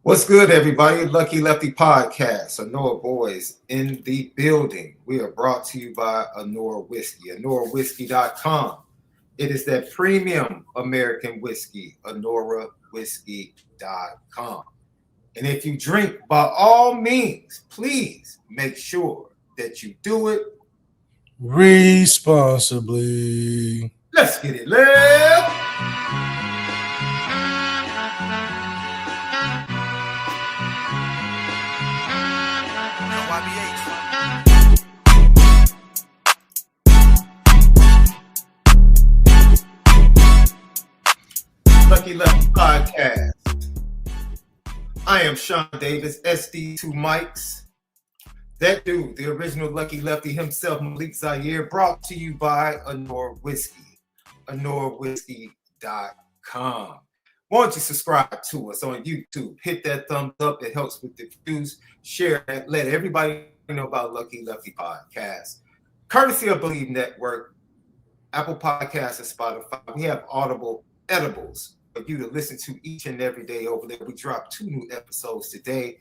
What's good, everybody? Lucky Lefty Podcast, Anora Boys in the building. We are brought to you by Anora Whiskey, AnoraWhiskey.com. It is that premium American whiskey, AnoraWhiskey.com. And if you drink, by all means, please make sure that you do it responsibly. Let's get it, Lev. Lucky Lefty Podcast. I am Sean Davis, SD2 Mics. That dude, the original Lucky Lefty himself, MALIK ZAIRE, brought to you by Anora Whiskey, AnoraWhiskey.com. Why don't you subscribe to us on YouTube? Hit that thumbs up. It helps with the views. Share that. Let everybody know about Lucky Lefty Podcast. Courtesy of Bleav Network, Apple Podcasts, and Spotify. We have Audible edibles for you to listen to each and every day over there. We dropped 2 new episodes today,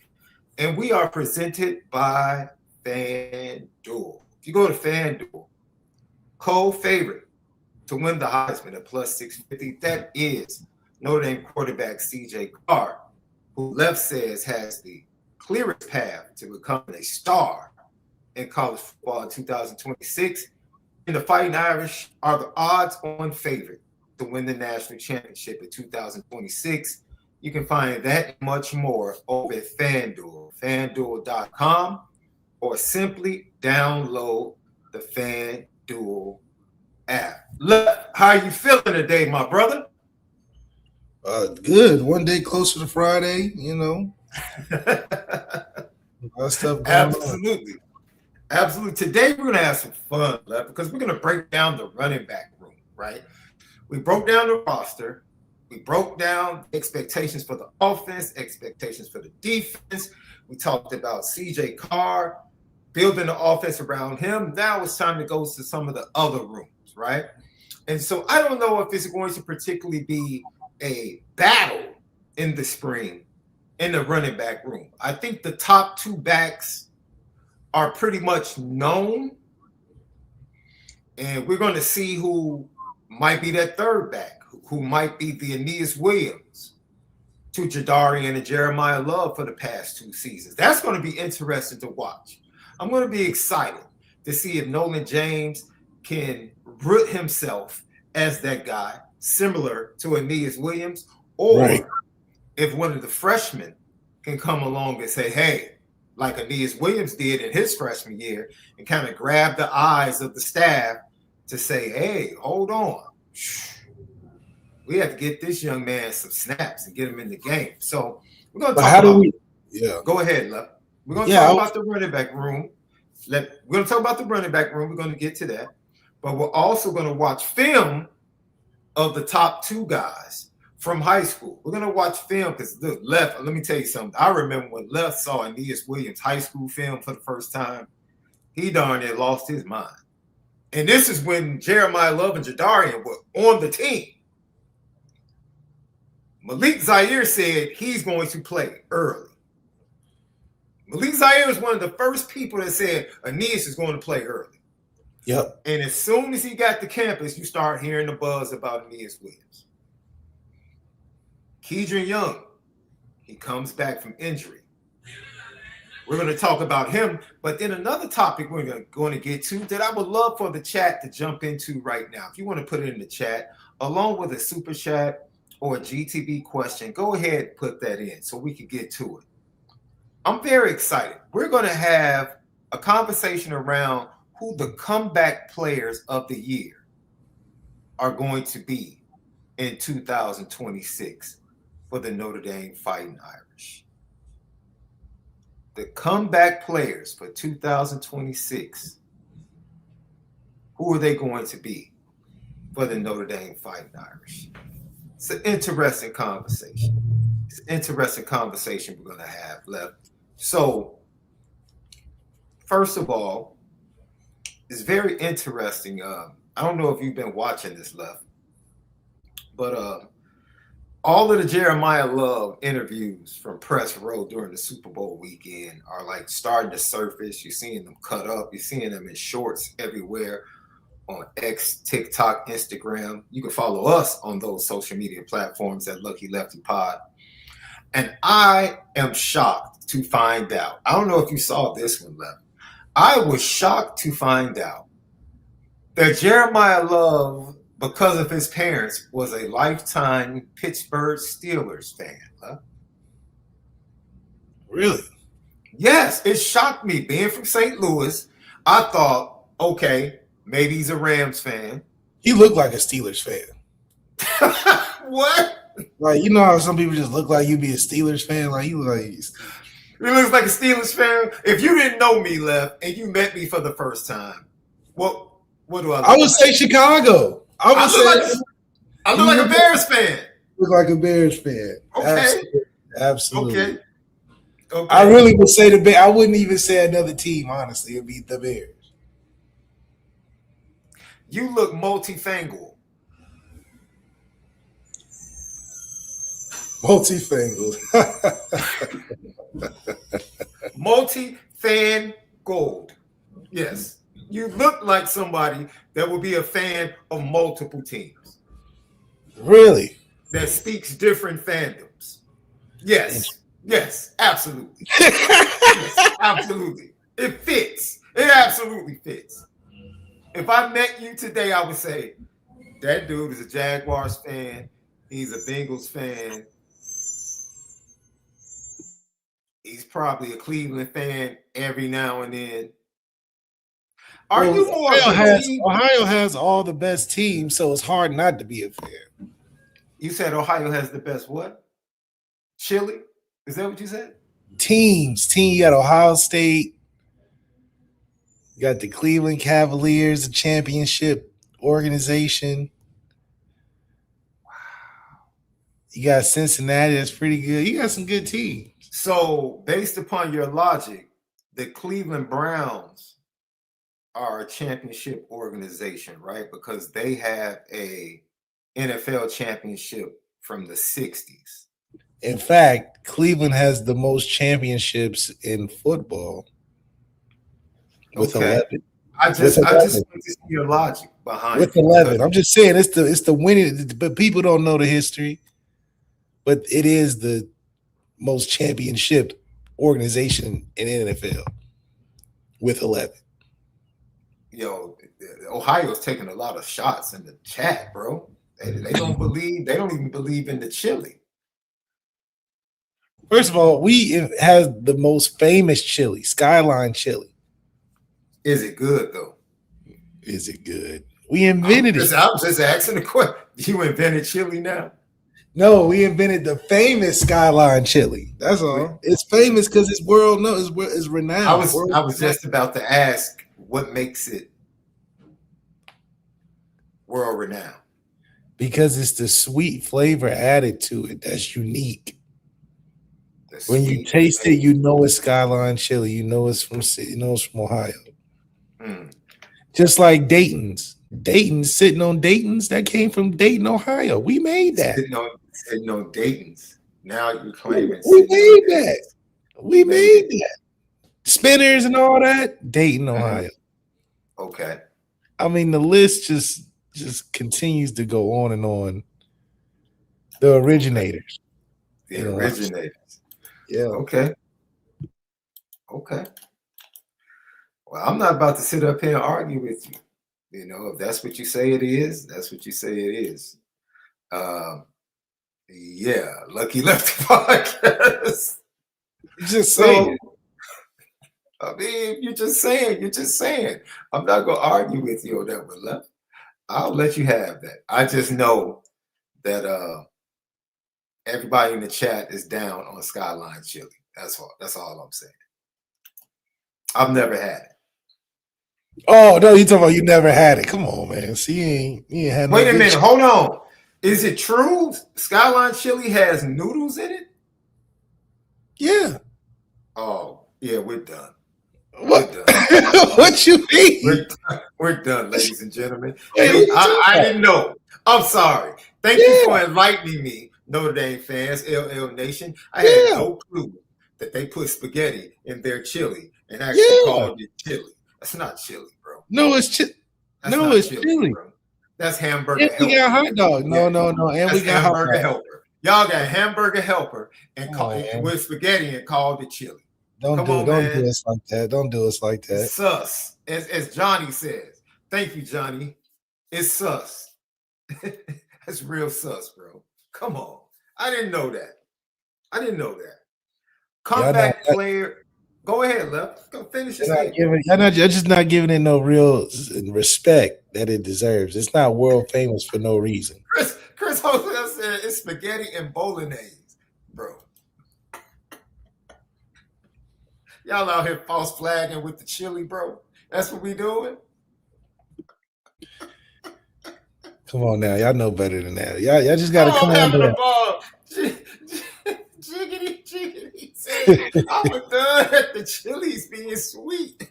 and we are presented by FanDuel. If you go to FanDuel, co-favorite to win the Heisman at plus 650, that is Notre Dame quarterback CJ Carr, who Left says has the clearest path to becoming a star in college football in 2026. And the Fighting Irish are the odds-on favorite to win the national championship in 2026. You can find that and much more over at FanDuel, FanDuel.com, or simply download the FanDuel app. Look, how you feeling today, my brother? Good. One day closer to Friday, you know. Stuff Absolutely. On. Absolutely. Today we're going to have some fun, because we're going to break down the running back room, right? We broke down the roster. We broke down expectations for the offense, expectations for the defense. We talked about CJ Carr, building the offense around him. Now it's time to go to some of the other rooms, right? And so I don't know if it's going to particularly be a battle in the spring in the running back room. I think the top 2 backs are pretty much known, and we're going to see who might be that third back, who might be the Aeneas Williams to Jadarian and Jeremiah Love for the past 2 seasons. That's going to be interesting to watch. I'm going to be excited to see if Nolan James can root himself as that guy, similar to Aeneas Williams, or if one of the freshmen can come along and say, hey, like Aeneas Williams did in his freshman year, and kind of grab the eyes of the staff to say, hey, hold on. We have to get this young man some snaps and get him in the game. So we're going to talk about Go ahead, Love. We're going to talk about the running back room. We're going to talk about the running back room. We're going to get to that. But we're also going to watch film of the top 2 guys from high school. We're going to watch film because, look, Left, let me tell you something. I remember when Left saw Aeneas Williams high school film for the first time, he darn near lost his mind. And this is when Jeremiah Love and Jadarian were on the team. MALIK ZAIRE said he's going to play early. MALIK ZAIRE is one of the first people that said Aeneas is going to play early. Yep. And as soon as he got to campus, you start hearing the buzz about Aeneas Williams. Keydron Young, he comes back from injury. We're going to talk about him, but then another topic we're going to get to that I would love for the chat to jump into right now. If you want to put it in the chat, along with a super chat or a GTB question, go ahead and put that in so we can get to it. I'm very excited. We're going to have a conversation around who the comeback players of the year are going to be in 2026 for the Notre Dame Fighting Irish. The comeback players for 2026, who are they going to be for the Notre Dame Fighting Irish? It's an interesting conversation. It's an interesting conversation we're going to have left. So, first of all, it's very interesting. I don't know if you've been watching this, Left, but all of the Jeremiah Love interviews from Press Row during the Super Bowl weekend are like starting to surface. You're seeing them cut up. You're seeing them in shorts everywhere on X, TikTok, Instagram. You can follow us on those social media platforms at Lucky Lefty Pod. And I am shocked to find out. I don't know if you saw this one, Left. I was shocked to find out that Jeremiah Love, because of his parents, was a lifetime Pittsburgh Steelers fan. Huh? Really? Yes, it shocked me. Being from St. Louis, I thought, okay, maybe he's a Rams fan. He looked like a Steelers fan. What? Like, you know how some people just look like you be a Steelers fan? Like, he looks like a Steelers fan. If you didn't know me, Left, and you met me for the first time, what do I look I would say Chicago. I look like a Bears fan. Look like a Bears fan. Okay. Absolutely. Okay. I really would say the Bears. I wouldn't even say another team, honestly. It'd be the Bears. You look multifangled. Multifangled. Multi-fan-gold. Yes. You look like somebody that will be a fan of multiple teams. Really? That speaks different fandoms. Yes. Yes, absolutely. Yes, absolutely. It fits. It absolutely fits. If I met you today, I would say, that dude is a Jaguars fan. He's a Bengals fan. He's probably a Cleveland fan every now and then. Are you more? Ohio has all the best teams, so it's hard not to be a fan. You said Ohio has the best what? Chili? Is that what you said? Teams. You got Ohio State. You got the Cleveland Cavaliers, the championship organization. Wow. You got Cincinnati. That's pretty good. You got some good teams. So, based upon your logic, the Cleveland Browns are a championship organization, right? Because they have a NFL championship from the 60s. In fact, Cleveland has the most championships in football with 11. I just want to see your logic behind with 11. I'm just saying it's the winning, but people don't know the history. But it is the most championship organization in NFL with 11. Yo, Ohio's taking a lot of shots in the chat, bro. They don't even believe in the chili. First of all, we have the most famous chili, Skyline chili. Is it good though? Is it good? We invented it. I'm just asking the question. You invented chili now? No, we invented the famous Skyline chili. That's all. It's famous because it's world known. It's renowned. I was just about to ask what makes it world renowned. Because it's the sweet flavor added to it that's unique. When you taste it, you know it's Skyline chili. You know it's from Ohio. Just like Dayton's. Dayton's sitting on Dayton's. That came from Dayton, Ohio. We made that. Sitting on Dayton's. Now you're claiming we made that. We made that. Spinners and all that. Dayton, Ohio. Okay. I mean, the list just continues to go on and on. The originators. The originators. Yeah. Okay. Well, I'm not about to sit up here and argue with you. You know, if that's what you say it is, that's what you say it is. Yeah, Lucky Lefty Podcast. Just saying. I mean, you're just saying. I'm not gonna argue with you on that one, Left. I'll let you have that. I just know that everybody in the chat is down on Skyline chili. That's all I'm saying. I've never had it. Oh no, you talking about you never had it? Come on, man. See, you ain't had. Wait a minute, hold on. Is it true Skyline chili has noodles in it? Yeah. Oh, yeah, we're done. What? What you mean? We're done, ladies and gentlemen. I didn't know. I'm sorry. Thank you for enlightening me Notre Dame fans, LL Nation. I had Yeah, no clue that they put spaghetti in their chili and actually yeah. called it chili. That's not chili, bro. No, That's no, not it's chili, chili. bro. That's hamburger And we got helper hot with dog. No, spaghetti. no, no. And That's we got hot hamburger dog. helper. Y'all got hamburger helper and Come on, man. with spaghetti and called it chili. Don't Come do on, don't man. do us like that. Don't do us like that. It's sus. As Johnny says. Thank you, Johnny. It's sus. That's real sus, bro. Come on. I didn't know that. Comeback player. Go ahead, Left. Go finish your statement. You're just not giving it no real respect that it deserves. It's not world famous for no reason. Chris Hotel said it's spaghetti and bolognese, bro. Y'all out here false flagging with the chili, bro. That's what we doing. Come on now, y'all know better than that. Y'all just gotta come on having down. a ball. Jiggity said, I'm done at the chilies being sweet.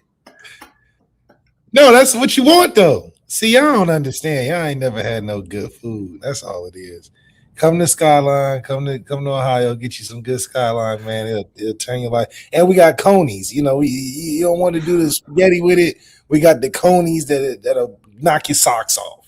No, that's what you want though. See, y'all don't understand. Y'all ain't never had no good food. That's all it is. Come to Skyline, come to Ohio, get you some good Skyline, man. It'll turn your life. And we got conies. You know, you don't want to do the spaghetti with it. We got the conies that'll knock your socks off.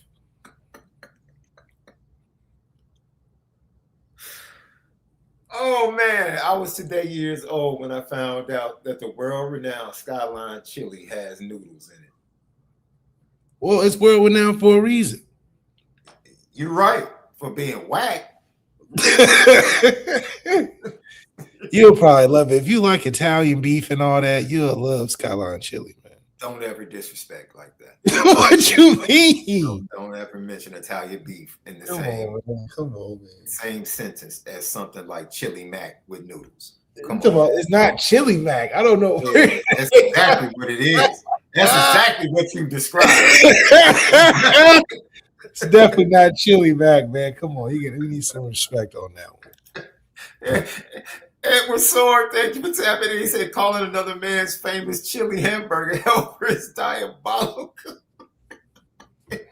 Oh man, I was today years old when I found out that the world-renowned Skyline chili has noodles in it. Well, it's world-renowned for a reason. You're right, for being whack. You'll probably love it. If you like Italian beef and all that, you'll love Skyline chili, man. Don't ever disrespect like that. What you mean? Don't ever mention Italian beef in the Come on, man. Same sentence as something like chili mac with noodles. Come on. It's not chili mac. I don't know. Yeah, that's exactly what it is. That's exactly what you described. It's definitely not chili mac, man. Come on, we need some respect on that one. Edward Sword, thank you for tapping in. He said, calling another man's famous chili hamburger helper is diabolical.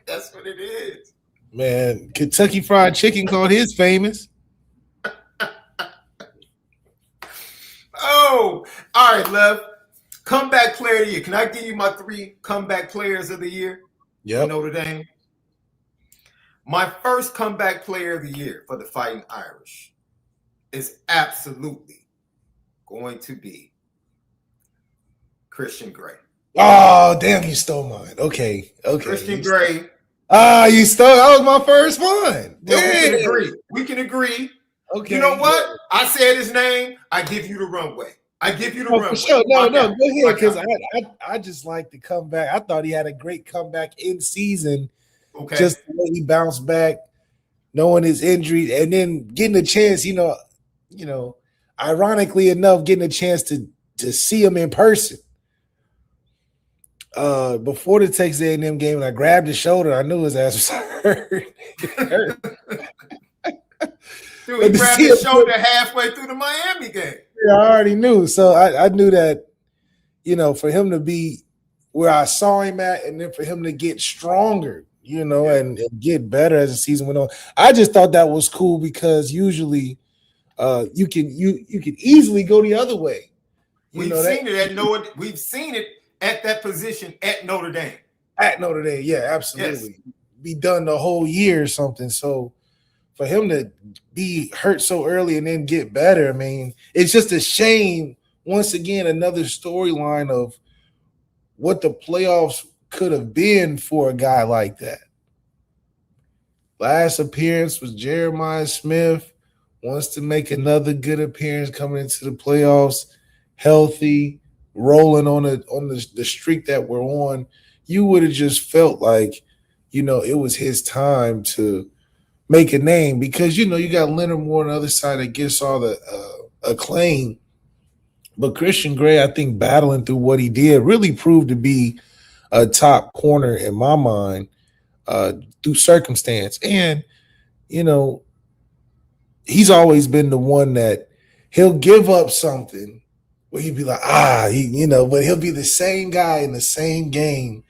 That's what it is. Man, Kentucky Fried Chicken called his famous. Oh, all right, Lev. Comeback player of the year. Can I give you my 3 comeback players of the year? Yeah. Notre Dame. My first comeback player of the year for the Fighting Irish is absolutely going to be Christian Gray. Oh, damn, you stole mine. Okay. Christian Gray. You stole. That was my first one. Yeah, we can agree. Okay. You know what? I said his name. I give you the runway. runway. For sure. No, go ahead, because I just like the comeback. I thought he had a great comeback in season. Okay. Just the way he bounced back, knowing his injury, and then getting a chance, ironically enough, getting a chance to see him in person. Before the Texas A&M game, and I grabbed his shoulder, I knew his ass was hurt. Dude, he grabbed his shoulder halfway through the Miami game. Yeah, I already knew. So I knew that, for him to be where I saw him at, and then for him to get stronger, and get better as the season went on. I just thought that was cool because usually you can easily go the other way. We've seen it at that position at Notre Dame. At Notre Dame, yeah, absolutely. Yes. Be done the whole year or something. So for him to be hurt so early and then get better, I mean, it's just a shame. Once again, another storyline of what the playoffs could have been for a guy like that. Last appearance was Jeremiah Smith. Wants to make another good appearance coming into the playoffs, healthy, rolling on the streak that we're on. You would have just felt like, it was his time to make a name because, you got Leonard Moore on the other side that gets all the acclaim. But Christian Gray, I think, battling through what he did really proved to be a top corner in my mind through circumstance. And, he's always been the one that he'll give up something where he'd be like, but he'll be the same guy in the same game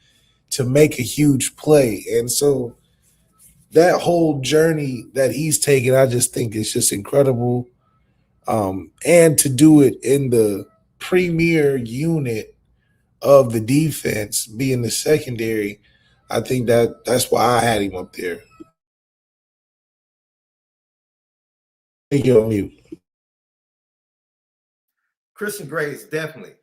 to make a huge play. And so that whole journey that he's taken, I just think it's just incredible. And to do it in the premier unit of the defense, being the secondary, I think that's why I had him up there. Thank you on mute. Christian Gray is definitely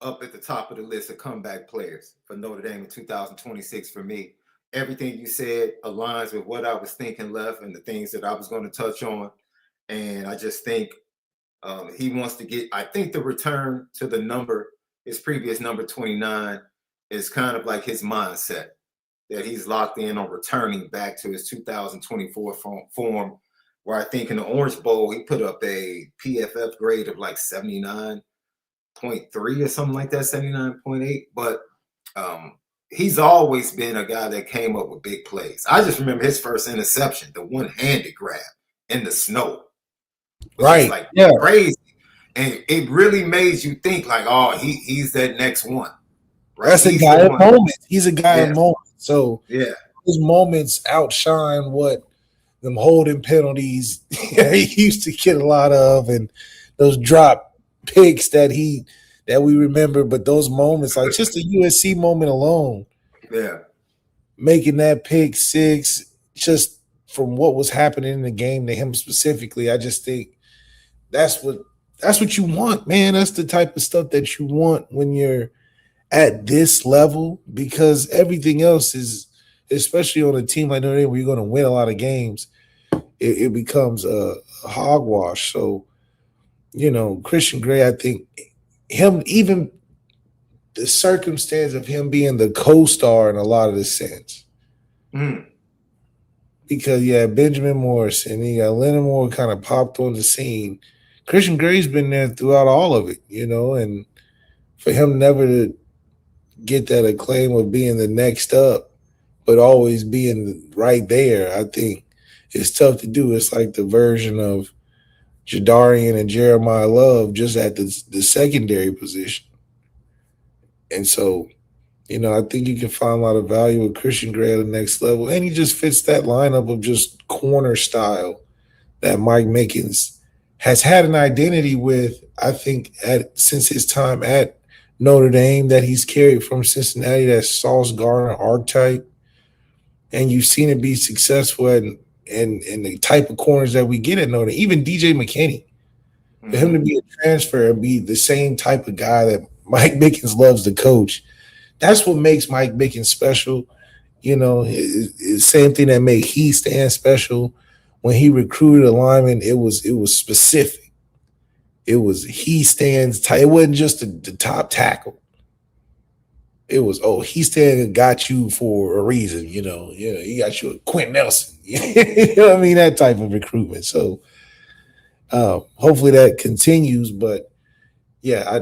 up at the top of the list of comeback players for Notre Dame in 2026 for me. Everything you said aligns with what I was thinking, Left, and the things that I was going to touch on. And I just think he wants to get, I think the return to the number, his previous number 29, is kind of like his mindset that he's locked in on returning back to his 2024 form, where I think in the Orange Bowl, he put up a PFF grade of like 79.3 or something like that, 79.8. But he's always been a guy that came up with big plays. I just remember his first interception, the one-handed grab in the snow. Right. Like crazy. And it really made you think like, oh, he's that next one. Right? That's a guy at moments. He's a guy at moments. So his moments outshine what them holding penalties he used to get a lot of, and those drop picks that we remember. But those moments, like just the USC moment alone, making that pick six, just from what was happening in the game to him specifically, I just think that's what you want, man. That's the type of stuff that you want when you're at this level, because everything else is, especially on a team like Notre Dame where you're going to win a lot of games, it becomes a hogwash. So, Christian Gray, I think him, even the circumstance of him being the co-star in a lot of the sense. Because Benjamin Morrison, you got Leonard Moore kind of popped on the scene. Christian Gray's been there throughout all of it, and for him never to get that acclaim of being the next up, but always being right there, I think it's tough to do. It's like the version of Jadarian and Jeremiah Love just at the secondary position. And so, I think you can find a lot of value with Christian Gray at the next level. And he just fits that lineup of just corner style that Mike Mickens has had an identity with, I think, since his time at Notre Dame, that he's carried from Cincinnati, that Sauce Gardner archetype. And you've seen it be successful in the type of corners that we get at Notre Dame. Even DJ McKinney, for him to be a transfer and be the same type of guy that Mike Mickens loves to coach, that's what makes Mike Mickens special. Same thing that made he stand special. When he recruited a lineman, it was specific. It was he stands. It wasn't just the top tackle. It was, he stand and got you for a reason. He got you a Quentin Nelson. You know what I mean? That type of recruitment. So hopefully that continues. But I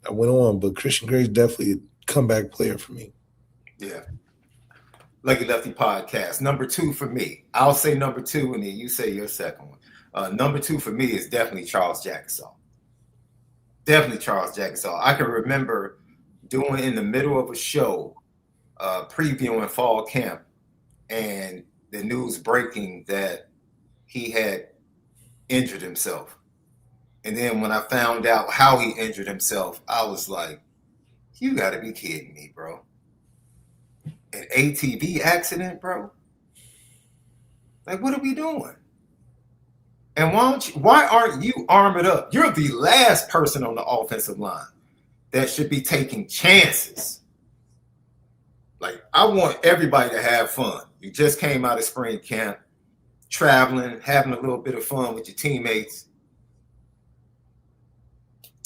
went on. But Christian Gray's definitely a comeback player for me. Yeah. Lucky Lefty podcast. Number 2 for me. I'll say number 2, and then you say your second one. Number 2 for me is definitely Charles Jackensaw. Definitely Charles Jackensaw. I can remember doing in the middle of a show, previewing fall camp, and the news breaking that he had injured himself. And then when I found out how he injured himself, I was like, you got to be kidding me, bro. An ATV accident, bro? Like, what are we doing? And why aren't you armored up? You're the last person on the offensive line that should be taking chances. Like, I want everybody to have fun. You just came out of spring camp, traveling, having a little bit of fun with your teammates,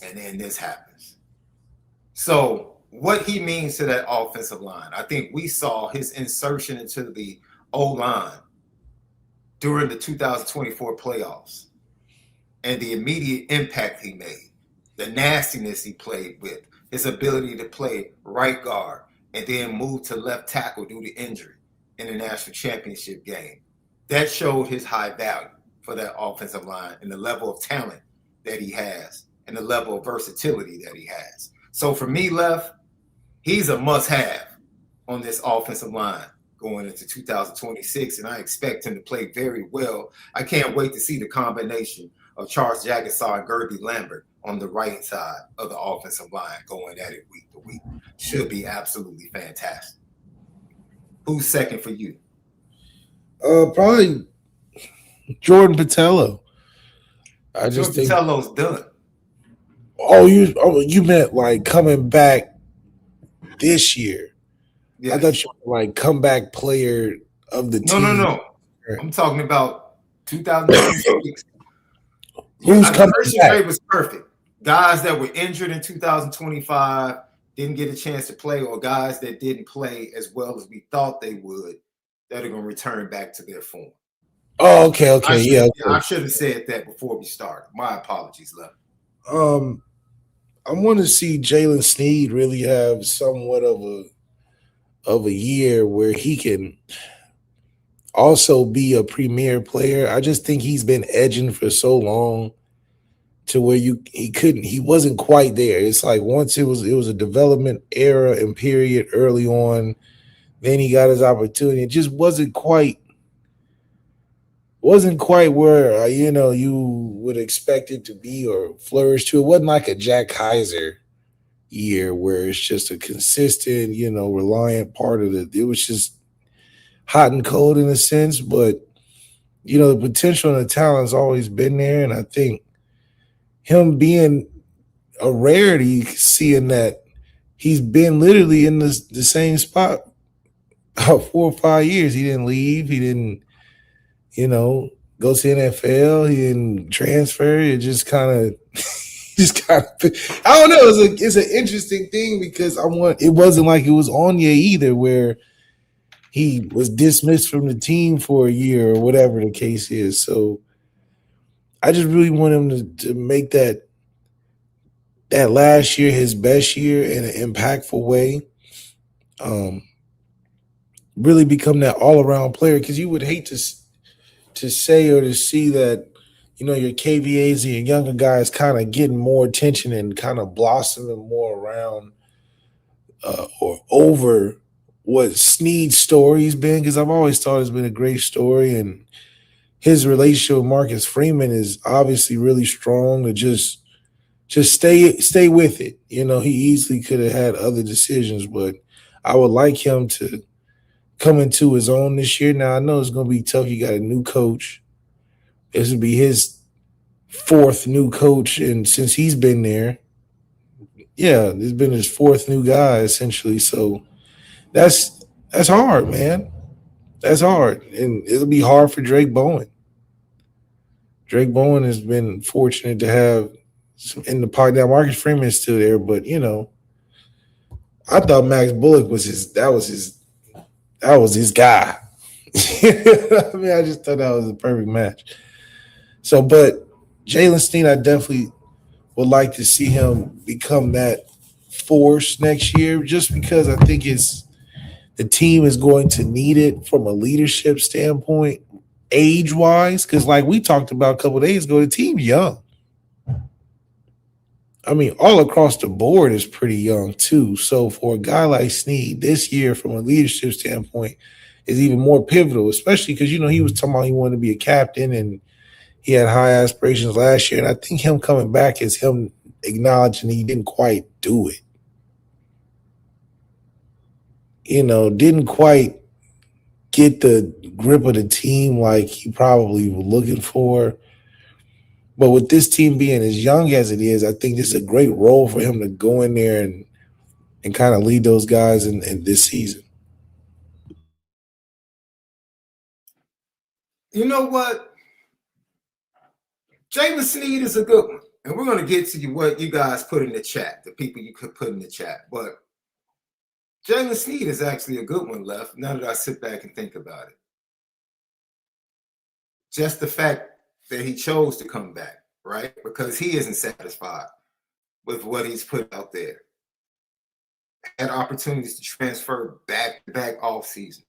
and then this happens. So what he means to that offensive line, I think we saw his insertion into the O-line during the 2024 playoffs and the immediate impact he made, the nastiness he played with, his ability to play right guard and then move to left tackle due to injury in the national championship game. That showed his high value for that offensive line and the level of talent that he has and the level of versatility that he has. So for me, Left, he's a must-have on this offensive line going into 2026, and I expect him to play very well. I can't wait to see the combination of Charles Jagusah and Gerby Lambert on the right side of the offensive line going at it week to week. Should be absolutely fantastic. Who's second for you? Probably Jordan Patello. I just Jordan think. Patello's done. Oh, you meant like coming back this year. Yes. I thought you were like comeback player of the team. No. I'm talking about 2026. Who's The coming first back? grade was perfect. Guys that were injured in 2025 didn't get a chance to play, or guys that didn't play as well as we thought they would, that are going to return back to their form. Oh, okay, yeah. I should have said that before we started. My apologies, love. I want to see Jalen Sneed really have somewhat of a year where he can also be a premier player. I just think he's been edging for so long to where he wasn't quite there. It's like once it was a development era and period early on, then he got his opportunity. It just wasn't quite where you would expect it to be or flourish to. It wasn't like a Jack Kaiser year where it's just a consistent, reliant part of it. It was just hot and cold in a sense, but the potential and the talent has always been there, and I think him being a rarity, seeing that he's been literally in the same spot about 4 or 5 years. He didn't leave. He didn't, go to the NFL. He didn't transfer. It just kind of, I don't know. It's an interesting thing because it wasn't like it was Anya either, where he was dismissed from the team for a year or whatever the case is. So I just really want him to make that last year his best year in an impactful way. Really become that all-around player, because you would hate to say or to see that your KVAs and your younger guys kind of getting more attention and kind of blossoming more around or over what Snead's story's been, because I've always thought it's been a great story, and his relationship with Marcus Freeman is obviously really strong. To just stay with it. He easily could have had other decisions, but I would like him to come into his own this year. Now, I know it's going to be tough. You got a new coach. This will be his fourth new coach, and since he's been there, it's been his fourth new guy essentially. So that's hard, man. That's hard, and it'll be hard for Drake Bowen. Drake Bowen has been fortunate to have some in the pocket. Now, Marcus Freeman is still there, but I thought Max Bullock was his guy. I mean, I just thought that was a perfect match. So, but Jalen Snead, I definitely would like to see him become that force next year, just because I think the team is going to need it from a leadership standpoint, age-wise, because like we talked about a couple of days ago, the team's young. I mean, all across the board is pretty young too. So for a guy like Snead, this year from a leadership standpoint is even more pivotal, especially because, he was talking about he wanted to be a captain and he had high aspirations last year. And I think him coming back is him acknowledging he didn't quite do it. Didn't quite get the grip of the team like he probably was looking for. But with this team being as young as it is, I think this is a great role for him to go in there and kind of lead those guys in this season. You know what? Jalen Snead is a good one. And we're going to get to what you guys put in the chat, the people you could put in the chat. But Jalen Snead is actually a good one, left, now that I sit back and think about it. Just the fact that he chose to come back, right? Because he isn't satisfied with what he's put out there. Had opportunities to transfer back off seasons.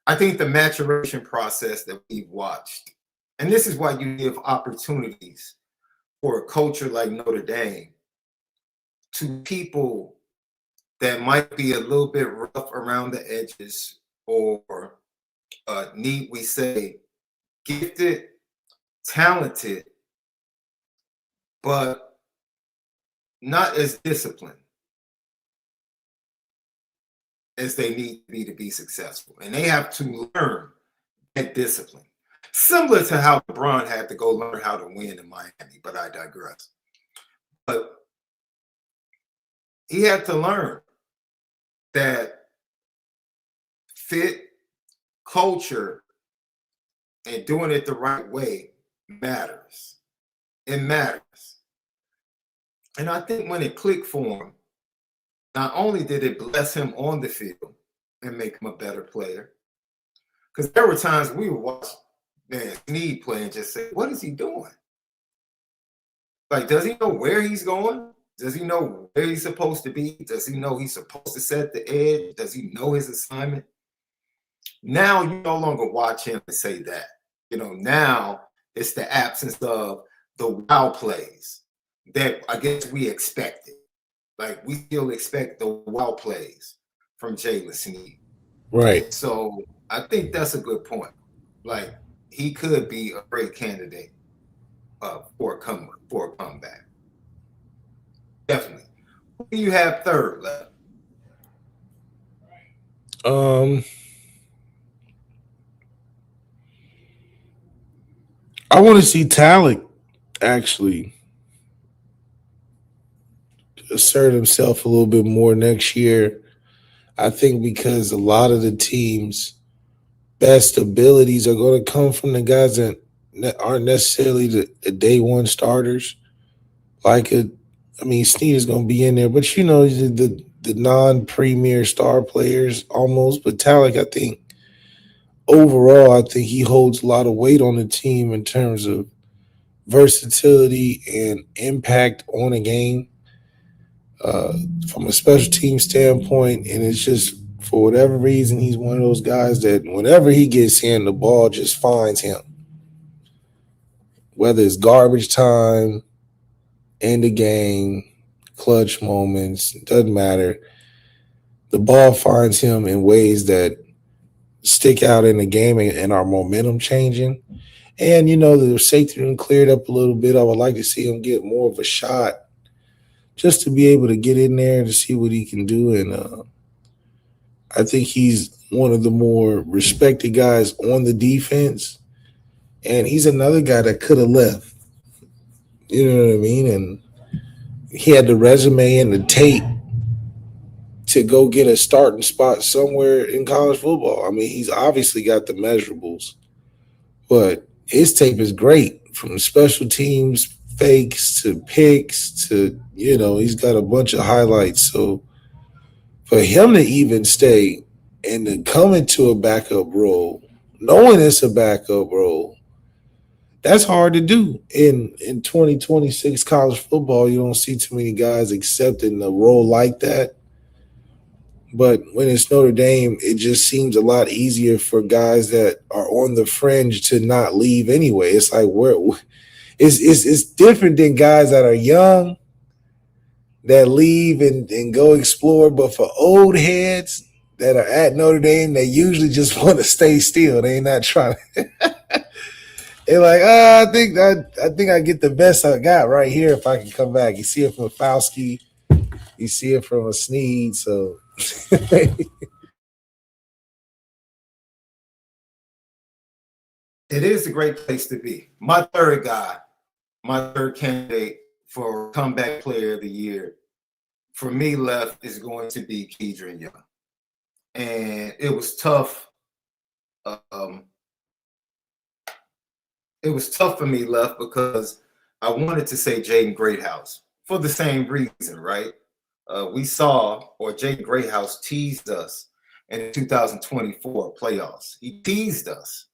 I think the maturation process that we've watched, and this is why you give opportunities for a culture like Notre Dame to people that might be a little bit rough around the edges, or need we say gifted, talented, but not as disciplined as they need to be successful. And they have to learn that discipline. Similar to how LeBron had to go learn how to win in Miami, but I digress. But he had to learn that fit, culture, and doing it the right way matters. It matters. And I think when it clicked for him, not only did it bless him on the field and make him a better player, because there were times we would watch Snead play and just say, what is he doing? Like, does he know where he's going? Does he know where he's supposed to be? Does he know he's supposed to set the edge? Does he know his assignment? Now you no longer watch him and say that. Now it's the absence of the wow plays that I guess we expected. Like, we still expect the wow plays from Jalen Snead. Right. So I think that's a good point. Like, he could be a great candidate for a comeback. Definitely. Who do you have third left? I want to see Talent actually assert himself a little bit more next year. I think because a lot of the team's best abilities are going to come from the guys that aren't necessarily the day one starters. Snead is going to be in there, but the non-premier star players almost. But Talent, I think overall, I think he holds a lot of weight on the team in terms of versatility and impact on a game from a special team standpoint. And it's just, for whatever reason, he's one of those guys that whenever he gets in, the ball just finds him. Whether it's garbage time, end of game, clutch moments, doesn't matter. The ball finds him in ways that stick out in the game and are momentum changing. And, the safety room cleared up a little bit. I would like to see him get more of a shot just to be able to get in there to see what he can do. And I think he's one of the more respected guys on the defense. And he's another guy that could have left. You know what I mean? And he had the resume and the tape to go get a starting spot somewhere in college football. I mean, he's obviously got the measurables, but his tape is great, from special teams, fakes to picks to, he's got a bunch of highlights. So for him to even stay and to come into a backup role, knowing it's a backup role, that's hard to do. In 2026 college football, you don't see too many guys accepting a role like that. But when it's Notre Dame, it just seems a lot easier for guys that are on the fringe to not leave anyway. It's like it's different than guys that are young that leave and go explore. But for old heads that are at Notre Dame, they usually just want to stay still. They ain't not trying to. They're like, I think I get the best I got right here if I can come back. You see it from Fauski, you see it from a Snead, so. It is a great place to be. My third candidate for comeback player of the year, for me, left is going to be Kedron Young. And it was tough. It was tough for me, left, because I wanted to say Jaden Greathouse for the same reason, right? We saw, or Jaden Greathouse teased us in the 2024 playoffs. He teased us.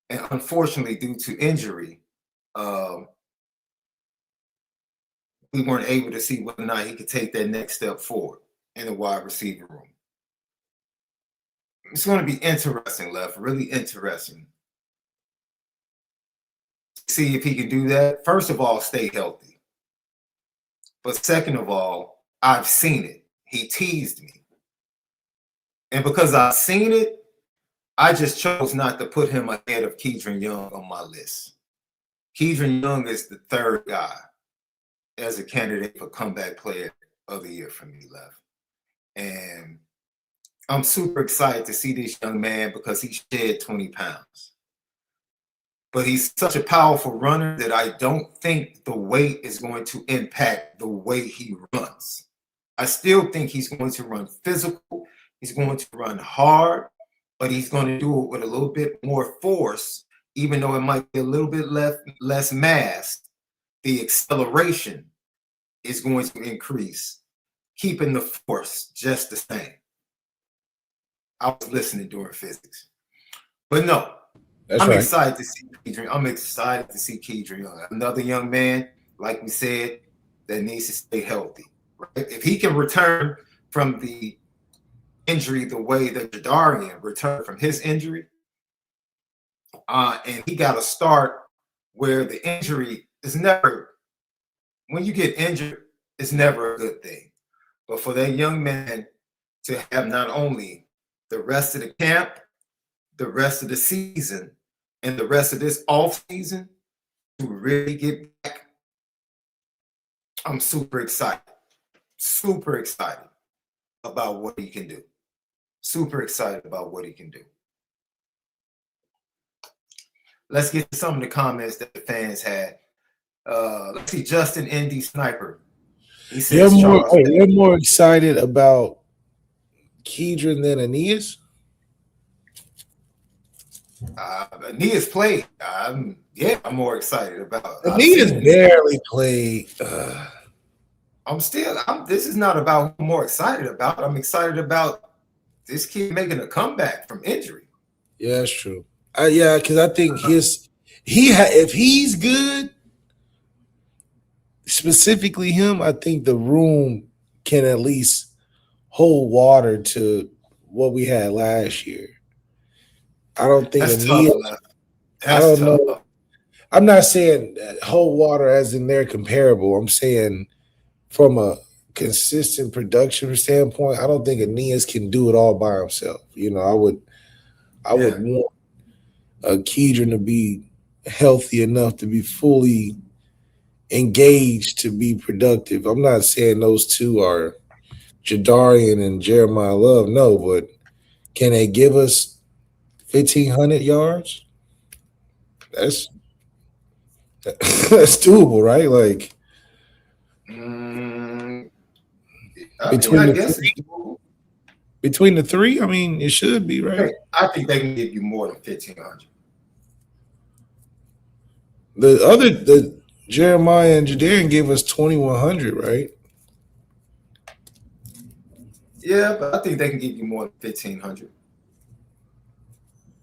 And unfortunately, due to injury, we weren't able to see whether or not he could take that next step forward in the wide receiver room. It's going to be interesting, left, really interesting. See if he can do that. First of all, stay healthy. But second of all, I've seen it. He teased me. And because I've seen it, I just chose not to put him ahead of Keedron Young on my list. Keedron Young is the third guy as a candidate for comeback player of the year for me, Bleav. And I'm super excited to see this young man because he shed 20 pounds. But he's such a powerful runner that I don't think the weight is going to impact the way he runs. I still think he's going to run physical. He's going to run hard, but he's going to do it with a little bit more force, even though it might be a little bit less mass. The acceleration is going to increase, keeping the force just the same. I was listening during physics. But no, I'm excited to see Keedron. I'm excited to see Keedron Young. Another young man, like we said, that needs to stay healthy. Right? If he can return from the injury the way that Jadarian returned from his injury, and he got to start where the injury is never, when you get injured, it's never a good thing. But for that young man to have not only the rest of the camp, the rest of the season, and the rest of this off season to really get back, I'm super excited about what he can do. Super excited about what he can do. Let's get to some of the comments that the fans had. Let's see, Justin Indy Sniper. He says you're more excited about Keedron than Aeneas? Aeneas played. I'm more excited about Aeneas barely played. This is not about who I'm more excited about. I'm excited about this kid making a comeback from injury. Yeah, that's true. Because I think if he's good, specifically him, I think the room can at least hold water to what we had last year. I don't think Aeneas. I don't know. I'm not saying hold water as in they're comparable. I'm saying from a consistent production standpoint, I don't think Aeneas can do it all by himself. I would want Keedron to be healthy enough to be fully engaged to be productive. I'm not saying those two are Jadarian and Jeremiah Love, no, but can they give us 1,500 yards? That's doable, right? Like between the three, I mean, it should be, right? I think they can give you more than 1,500. The Jeremiah and Jadarian gave us 2,100, right? Yeah, but I think they can give you more than 1,500.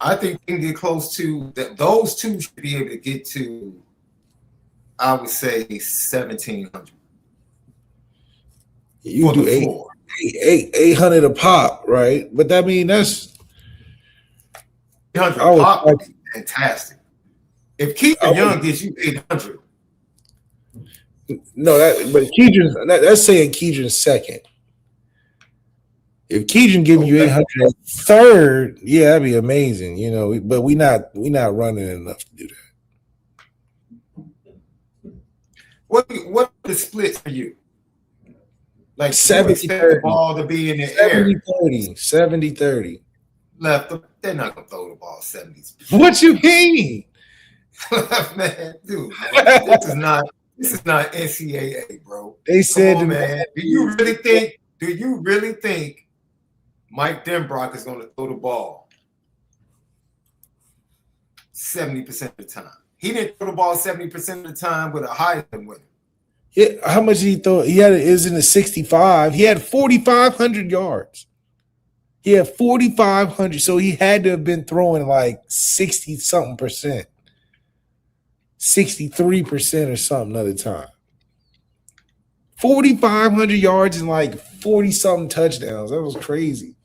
I think they can get close to that. Those two should be able to get to, I would say, 1,700. You do 800 a pop, right? But that mean that's 800 a pop would be fantastic. If Keedron Young gets you 800. No, but Keedron's that's saying Keedron's second. If Keedron give you 800 at third, yeah, that'd be amazing, But we not running enough to do that. What are the splits for you? Like 70-30. The ball to be in the air. 70-30. Left, they're not gonna throw the ball 70s. What you mean? Man, dude, this is not NCAA, bro. They said, man, do you really think Mike Denbrock is going to throw the ball 70% of the time? He didn't throw the ball 70% of the time with a Heisman winner. Yeah, how much did he throw? He had it was in the 65. He had 4,500 yards. He had 4,500, so he had to have been throwing like 60-something percent. 63% or something at a time. 4,500 yards and like 40-something touchdowns. That was crazy.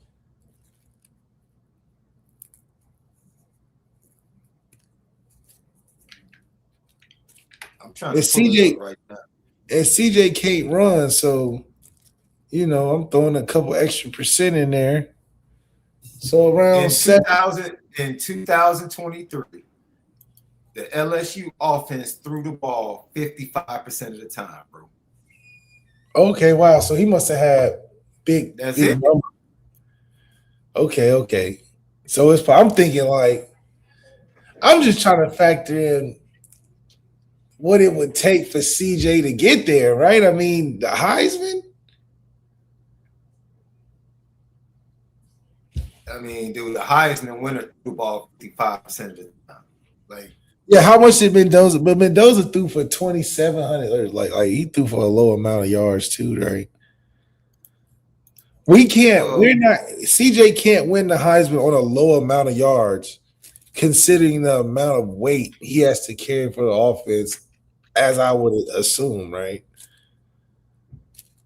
I'm trying to pull it up right now. And CJ can't run, so I'm throwing a couple extra percent in there. So around in 2023, the LSU offense threw the ball 55% of the time, bro. Okay, wow. So he must have had big That's it. numbers. Okay. So I'm thinking like I'm just trying to factor in what it would take for CJ to get there, right? I mean, the Heisman. I mean, dude, the Heisman winner threw the ball 55% of the time. Like, Yeah, how much did Mendoza? But Mendoza threw for 2,700. Like he threw for a low amount of yards too, right? We're not. CJ can't win the Heisman on a low amount of yards, considering the amount of weight he has to carry for the offense, as I would assume, right?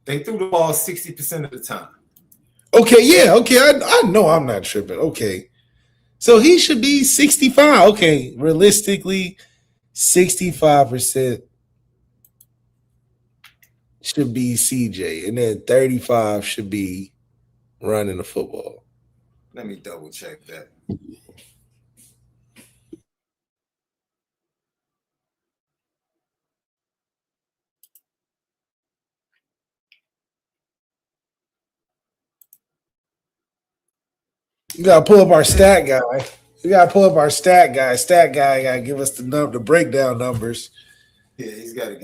they threw the ball 60% of the time. Okay, yeah, okay. I know I'm not tripping. Okay. So he should be 65. Okay, realistically, 65% should be CJ, and then 35 should be running the football. Let me double check that. You gotta pull up our stat guy. We gotta pull up our stat guy. Stat guy gotta give us the breakdown numbers. Yeah, he's got to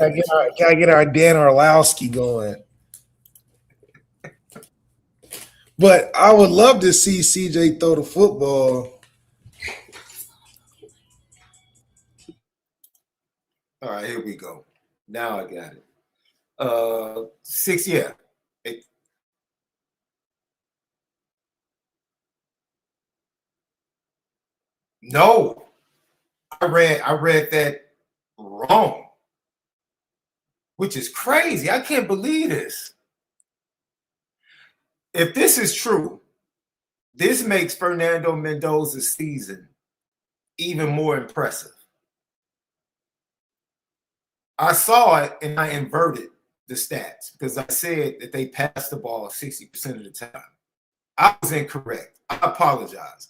gotta get our Dan Orlowski going. But I would love to see CJ throw the football. All right, here we go. Now I got it. 6, yeah. No, I read that wrong, which is crazy. I can't believe this. If this is true, this makes Fernando Mendoza's season even more impressive. I saw it and I inverted the stats because I said that they passed the ball 60% of the time. I was incorrect. I apologize.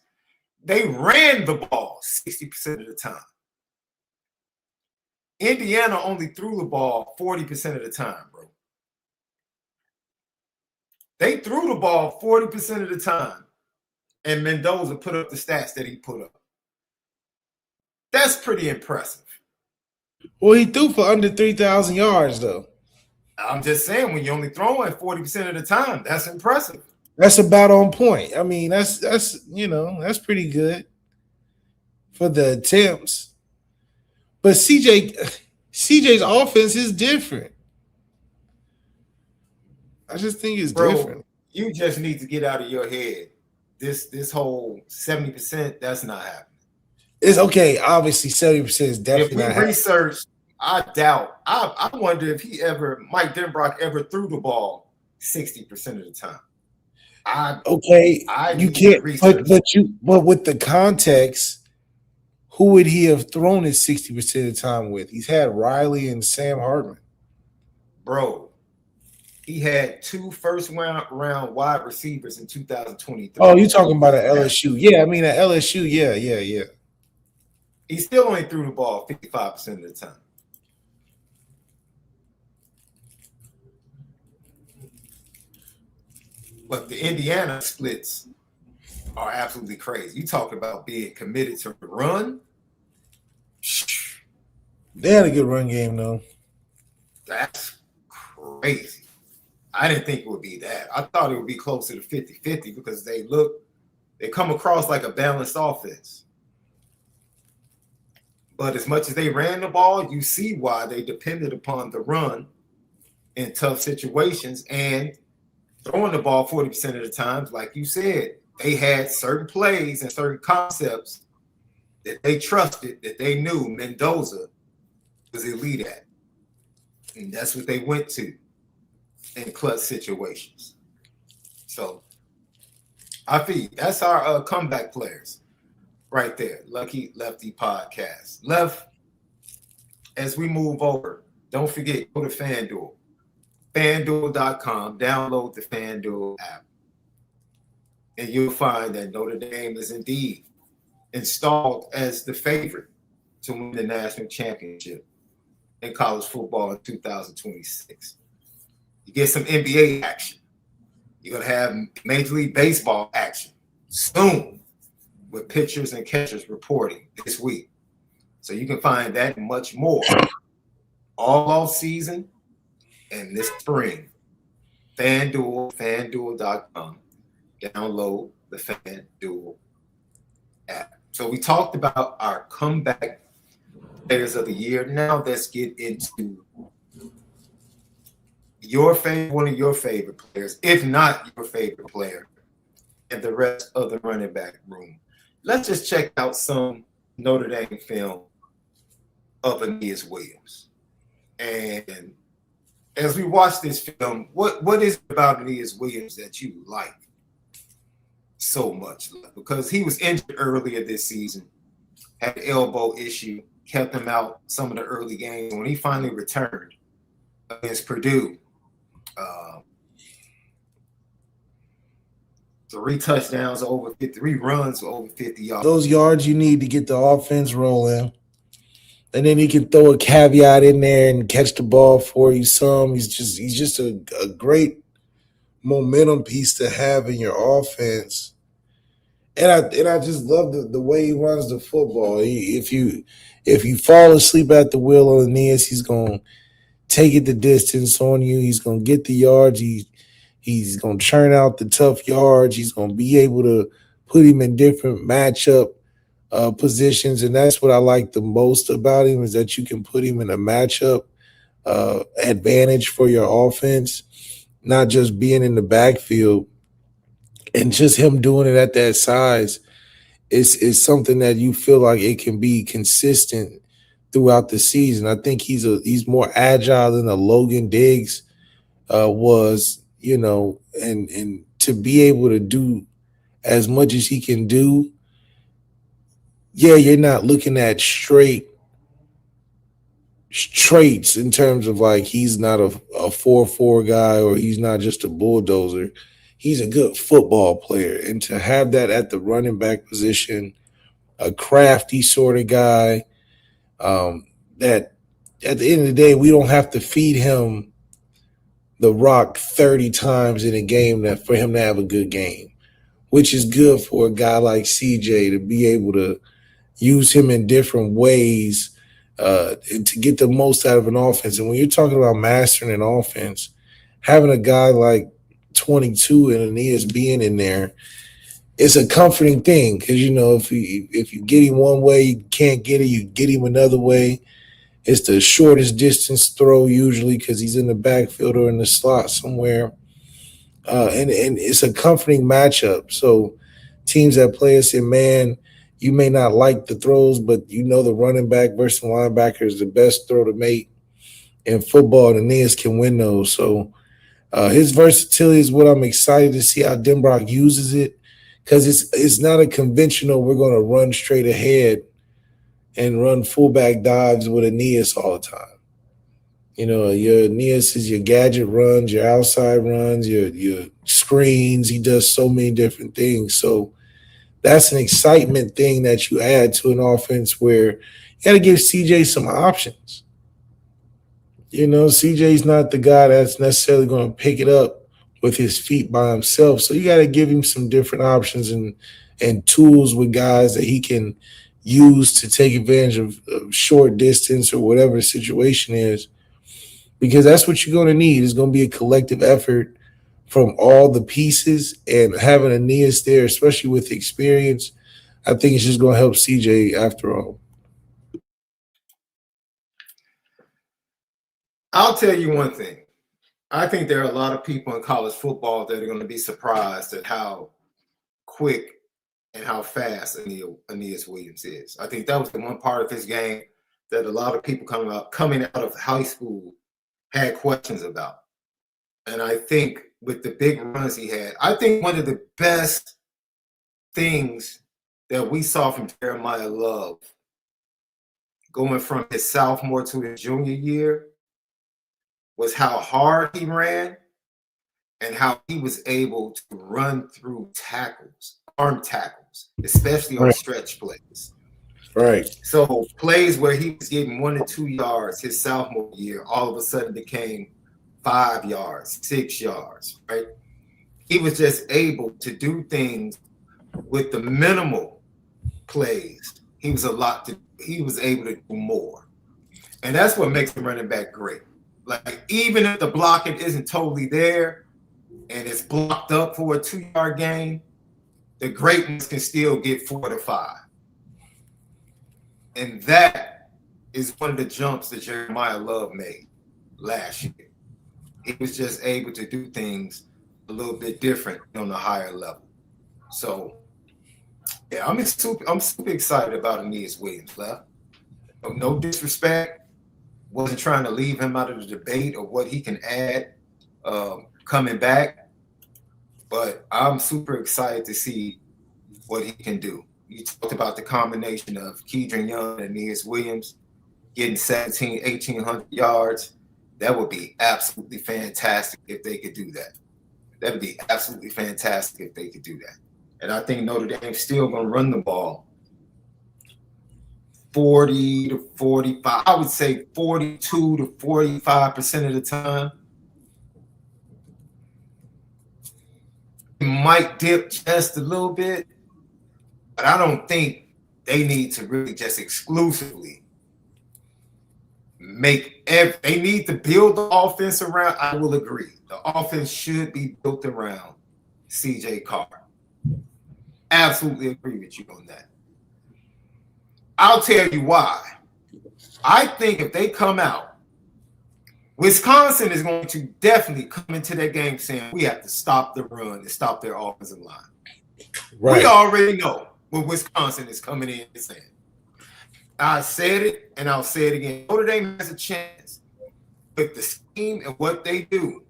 They ran the ball 60% of the time. Indiana only threw the ball 40% of the time, bro. They threw the ball 40% of the time, and Mendoza put up the stats that he put up. That's pretty impressive. Well, he threw for under 3,000 yards, though. I'm just saying, when you're only throwing 40% of the time, that's impressive. That's about on point. I mean, that's that's pretty good for the attempts. But CJ's offense is different. I just think it's different. You just need to get out of your head. This whole 70%, that's not happening. It's okay. Obviously, 70% is definitely not happening. If we research, I doubt. I wonder if Mike Denbrock ever threw the ball 60% of the time. You can't. But with the context, who would he have thrown it 60% of the time with? He's had Riley and Sam Hartman. Bro, he had 2 first-round wide receivers in 2023. Oh, you're talking about at LSU. Yeah, I mean at LSU, yeah. He still only threw the ball 55% of the time. But the Indiana splits are absolutely crazy. You talk about being committed to the run. They had a good run game, though. That's crazy. I didn't think it would be that. I thought it would be closer to 50-50 because they come across like a balanced offense. But as much as they ran the ball, you see why they depended upon the run in tough situations, and throwing the ball 40% of the times, like you said, they had certain plays and certain concepts that they trusted, that they knew Mendoza was elite at. And that's what they went to in clutch situations. So I feel that's our comeback players right there. Lucky Lefty Podcast. Left, as we move over, don't forget, go to FanDuel. FanDuel.com. Download the FanDuel app. and you'll find that Notre Dame is indeed installed as the favorite to win the national championship in college football in 2026. You get some NBA action. You're going to have Major League Baseball action soon with pitchers and catchers reporting this week. So you can find that and much more all off season and this spring. FanDuel, FanDuel.com. Download the FanDuel app. So we talked about our comeback players of the year. Now let's get into one of your favorite players, if not your favorite player, and the rest of the running back room. Let's just check out some Notre Dame film of Aeneas Williams. And as we watch this film, what is it about Aeneas Williams that you like so much? Because he was injured earlier this season, had an elbow issue, kept him out some of the early games. When he finally returned against Purdue, 3 touchdowns, over 53 runs, over 50 yards. Those yards you need to get the offense rolling. And then he can throw a caveat in there and catch the ball for you some. He's just a great momentum piece to have in your offense. And I just love the way he runs the football. If you fall asleep at the wheel on Aeneas, he's gonna take it the distance on you. He's gonna get the yards. He's gonna churn out the tough yards. He's gonna be able to put him in different matchup positions, and that's what I like the most about him, is that you can put him in a matchup advantage for your offense, not just being in the backfield. And just him doing it at that size is something that you feel like it can be consistent throughout the season. I think he's more agile than a Logan Diggs was, and to be able to do as much as he can do. Yeah, you're not looking at straight traits in terms of like he's not a 4-4 guy, or he's not just a bulldozer. He's a good football player. And to have that at the running back position, a crafty sort of guy, that at the end of the day, we don't have to feed him the rock 30 times in a game for him to have a good game, which is good for a guy like CJ to be able to use him in different ways to get the most out of an offense. And when you're talking about mastering an offense, having a guy like 22 and Aeneas being in there, it's a comforting thing, because if you get him one way, you can't get it, you get him another way. It's the shortest distance throw usually, because he's in the backfield or in the slot somewhere, and it's a comforting matchup. So teams that play us in man, you may not like the throws, but the running back versus the linebacker is the best throw to make in football, and Aeneas can win those. So his versatility is what I'm excited to see how Denbrock uses it, because it's not a conventional, we're going to run straight ahead and run fullback dives with Aeneas all the time. Your Aeneas is your gadget runs, your outside runs, your screens. He does so many different things. So that's an excitement thing that you add to an offense where you got to give CJ some options. CJ's not the guy that's necessarily going to pick it up with his feet by himself. So you got to give him some different options and tools with guys that he can use to take advantage of short distance or whatever the situation is, because that's what you're going to need. It's going to be a collective effort from all the pieces, and having Aeneas there, especially with experience, I think it's just going to help CJ after all. I'll tell you one thing. I think there are a lot of people in college football that are going to be surprised at how quick and how fast Aeneas Williams is. I think that was the one part of his game that a lot of people coming out of high school had questions about. And I think with the big runs he had, I think one of the best things that we saw from Jeremiah Love going from his sophomore to his junior year was how hard he ran and how he was able to run through tackles, arm tackles, especially on stretch plays. Right. So plays where he was getting 1 to 2 yards his sophomore year, all of a sudden became 5 yards, 6 yards, right? He was just able to do things with the minimal plays. He was able to do more. And that's what makes the running back great. Like, even if the blocking isn't totally there and it's blocked up for a 2-yard gain, the greatness can still get 4 to 5. And that is one of the jumps that Jeremiah Love made last year. He was just able to do things a little bit different on a higher level. So, yeah, I'm super excited about Aeneas Williams, Bleav. No disrespect. Wasn't trying to leave him out of the debate of what he can add coming back. But I'm super excited to see what he can do. You talked about the combination of Kedron Young and Aeneas Williams getting 1,800 yards. That would be absolutely fantastic if they could do that. That would be absolutely fantastic if they could do that. And I think Notre Dame's still going to run the ball 40 to 45. I would say 42 to 45% of the time. It might dip just a little bit, but I don't think they need to really just exclusively they need to build the offense around. I will agree. The offense should be built around CJ Carr. Absolutely agree with you on that. I'll tell you why. I think if they come out, Wisconsin is going to definitely come into that game saying we have to stop the run and stop their offensive line. Right. We already know what Wisconsin is coming in and saying. I said it, and I'll say it again. Notre Dame has a chance with the scheme and what they do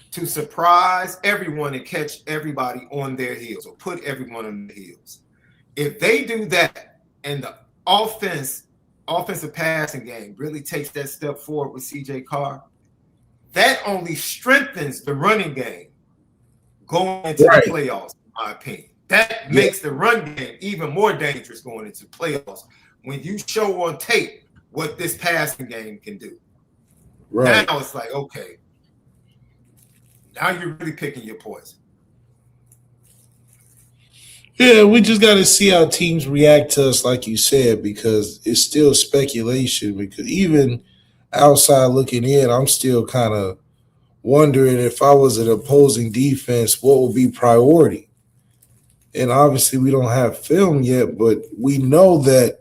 to surprise everyone and catch everybody on their heels or put everyone on their heels. If they do that and the offensive passing game really takes that step forward with CJ Carr, that only strengthens the running game going into the playoffs, in my opinion. That makes the run game even more dangerous going into playoffs when you show on tape what this passing game can do. Right. Now it's like, okay, now you're really picking your poison. Yeah, we just got to see how teams react to us, like you said, because it's still speculation. Because even outside looking in, I'm still kind of wondering if I was an opposing defense, what would be priority? And obviously we don't have film yet, but we know that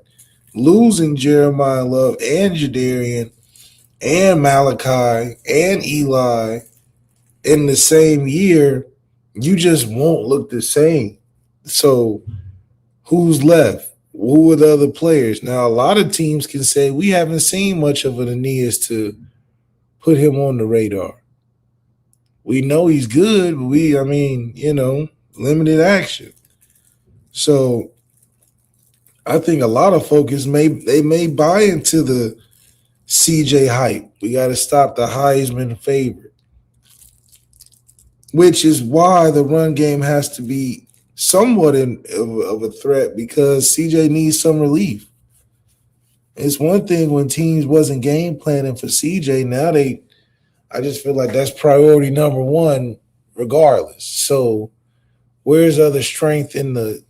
losing Jeremiah Love and Jadarian and Malachi and Eli in the same year, you just won't look the same. So who's left? Who are the other players? Now, a lot of teams can say we haven't seen much of an Aeneas to put him on the radar. We know he's good, but limited action. So I think a lot of focus may buy into the CJ hype. We got to stop the Heisman favorite, which is why the run game has to be somewhat of a threat because CJ needs some relief. It's one thing when teams wasn't game planning for CJ. Now I just feel like that's priority number one regardless. So where's other strength in the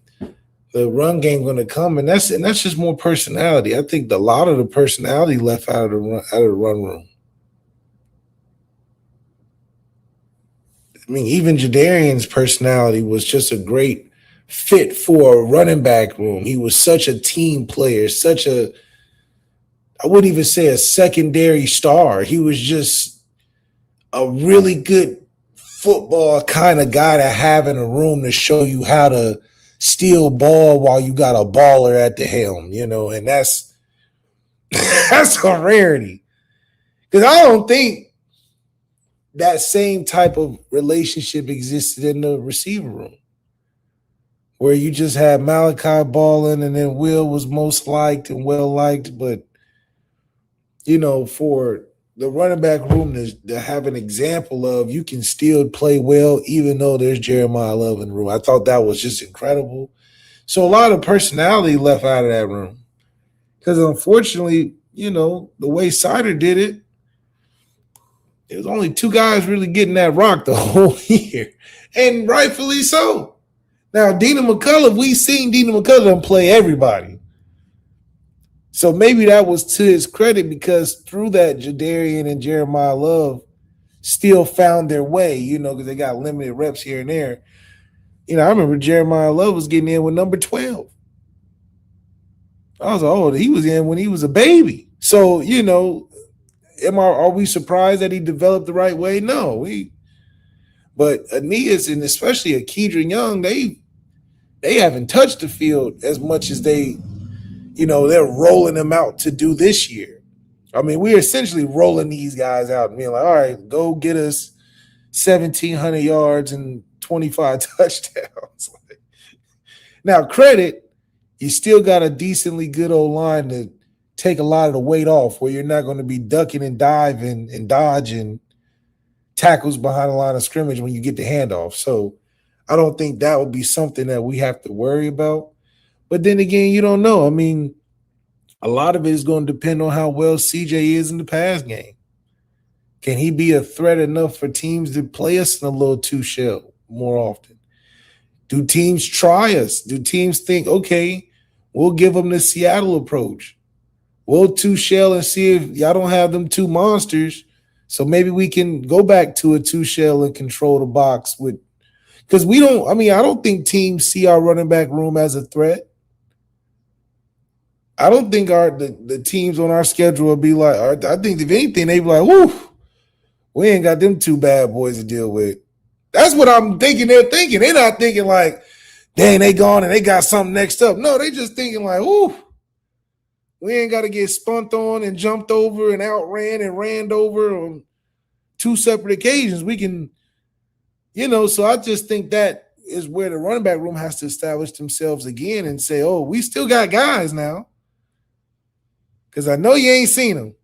run game going to come? And that's just more personality. I think a lot of the personality left out of the run room. I mean, even Jadarian's personality was just a great fit for a running back room. He was such a team player, I wouldn't even say a secondary star. He was just a really good football kind of guy to have in a room to show you how to steal ball while you got a baller at the helm, and that's a rarity. Because I don't think that same type of relationship existed in the receiver room where you just had Malachi balling and then Will was most liked and well liked. But, for the running back room to have an example of you can still play well even though there's Jeremiah Love in the room. I thought that was just incredible. So a lot of personality left out of that room. Because unfortunately, the way Sider did it, there was only 2 guys really getting that rock the whole year. And rightfully so. Now, Dina McCullough, we seen Dina McCullough play everybody. So maybe that was to his credit because through that, Jadarian and Jeremiah Love still found their way, because they got limited reps here and there. I remember Jeremiah Love was getting in with number 12. I was like, oh, he was in when he was a baby. So, are we surprised that he developed the right way? No. But Aeneas and especially a Kedron Young, they haven't touched the field as much as they're rolling them out to do this year. I mean, we're essentially rolling these guys out and being like, all right, go get us 1,700 yards and 25 touchdowns. Now, credit, you still got a decently good old line to take a lot of the weight off where you're not going to be ducking and diving and dodging tackles behind the line of scrimmage when you get the handoff. So I don't think that would be something that we have to worry about. But then again, you don't know. I mean, a lot of it is going to depend on how well CJ is in the pass game. Can he be a threat enough for teams to play us in a little two shell more often? Do teams try us? Do teams think, okay, we'll give them the Seattle approach. We'll two shell and see if y'all don't have them 2 monsters. So maybe we can go back to a 2 shell and control the box with, because I don't think teams see our running back room as a threat. I don't think the teams on our schedule will be like, I think if anything, they be like, whoo, we ain't got them 2 bad boys to deal with. That's what I'm thinking they're thinking. They're not thinking like, dang, they gone and they got something next up. No, they just thinking like, whoo, we ain't got to get spunked on and jumped over and outran and ran over on 2 separate occasions. We can, so I just think that is where the running back room has to establish themselves again and say, oh, we still got guys now. Because I know you ain't seen them.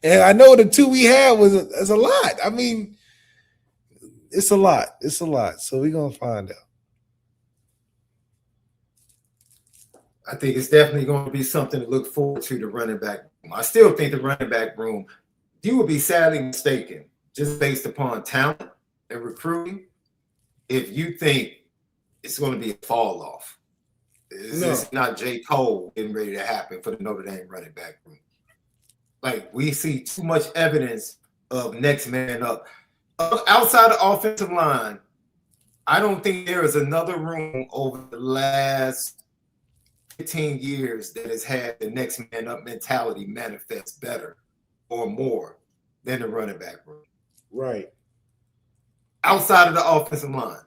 And I know the 2 we had was a lot. I mean, it's a lot. It's a lot. So we're going to find out. I think it's definitely going to be something to look forward to, the running back room. I still think the running back room, you would be sadly mistaken, just based upon talent and recruiting, if you think it's going to be a fall off. It's not J. Cole getting ready to happen for the Notre Dame running back room. Like, we see too much evidence of next man up. Outside the offensive line, I don't think there is another room over the last 15 years that has had the next man up mentality manifest better or more than the running back room. Right. Outside of the offensive line.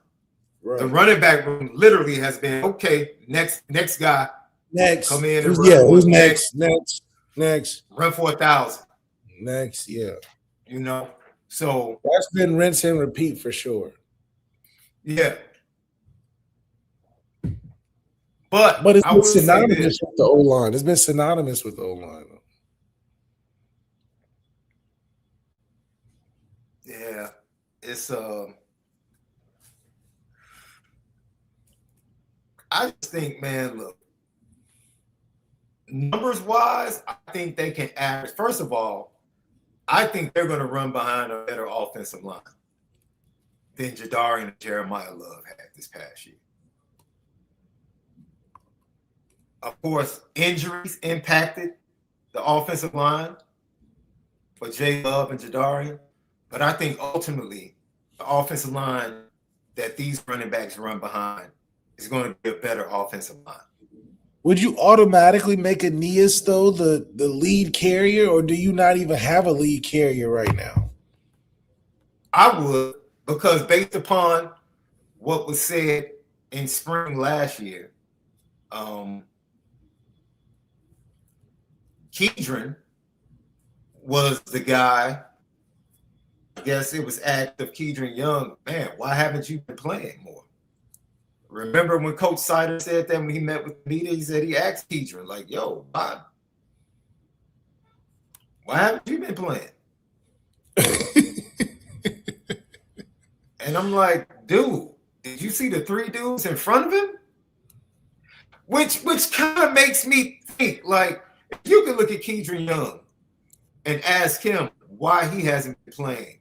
Right. The running back room literally has been, okay, next guy. Next. Come in and run. Yeah, who's next? Next. Run for 1,000. Next, yeah. So that's been rinse and repeat for sure. Yeah. But it's been synonymous with the O-line. It's been synonymous with the O-line. Yeah. It's I just think, man, look, numbers wise, I think they can average. First of all, I think they're going to run behind a better offensive line than Jadarian and Jeremiah Love had this past year. Of course, injuries impacted the offensive line for J. Love and Jadarian, but I think ultimately the offensive line that these running backs run behind is going to be a better offensive line. Would you automatically make Aeneas, though, the lead carrier, or do you not even have a lead carrier right now? I would, because based upon what was said in spring last year, Kedron was the guy. I guess it was asked of Kedron Young, man, why haven't you been playing more? Remember when Coach Sider said that when he met with Anita, he said he asked Kedron, like, yo, why? Why haven't you been playing? And I'm like, dude, did you see the 3 dudes in front of him? Which kind of makes me think, like, if you can look at Keedron Young and ask him why he hasn't been playing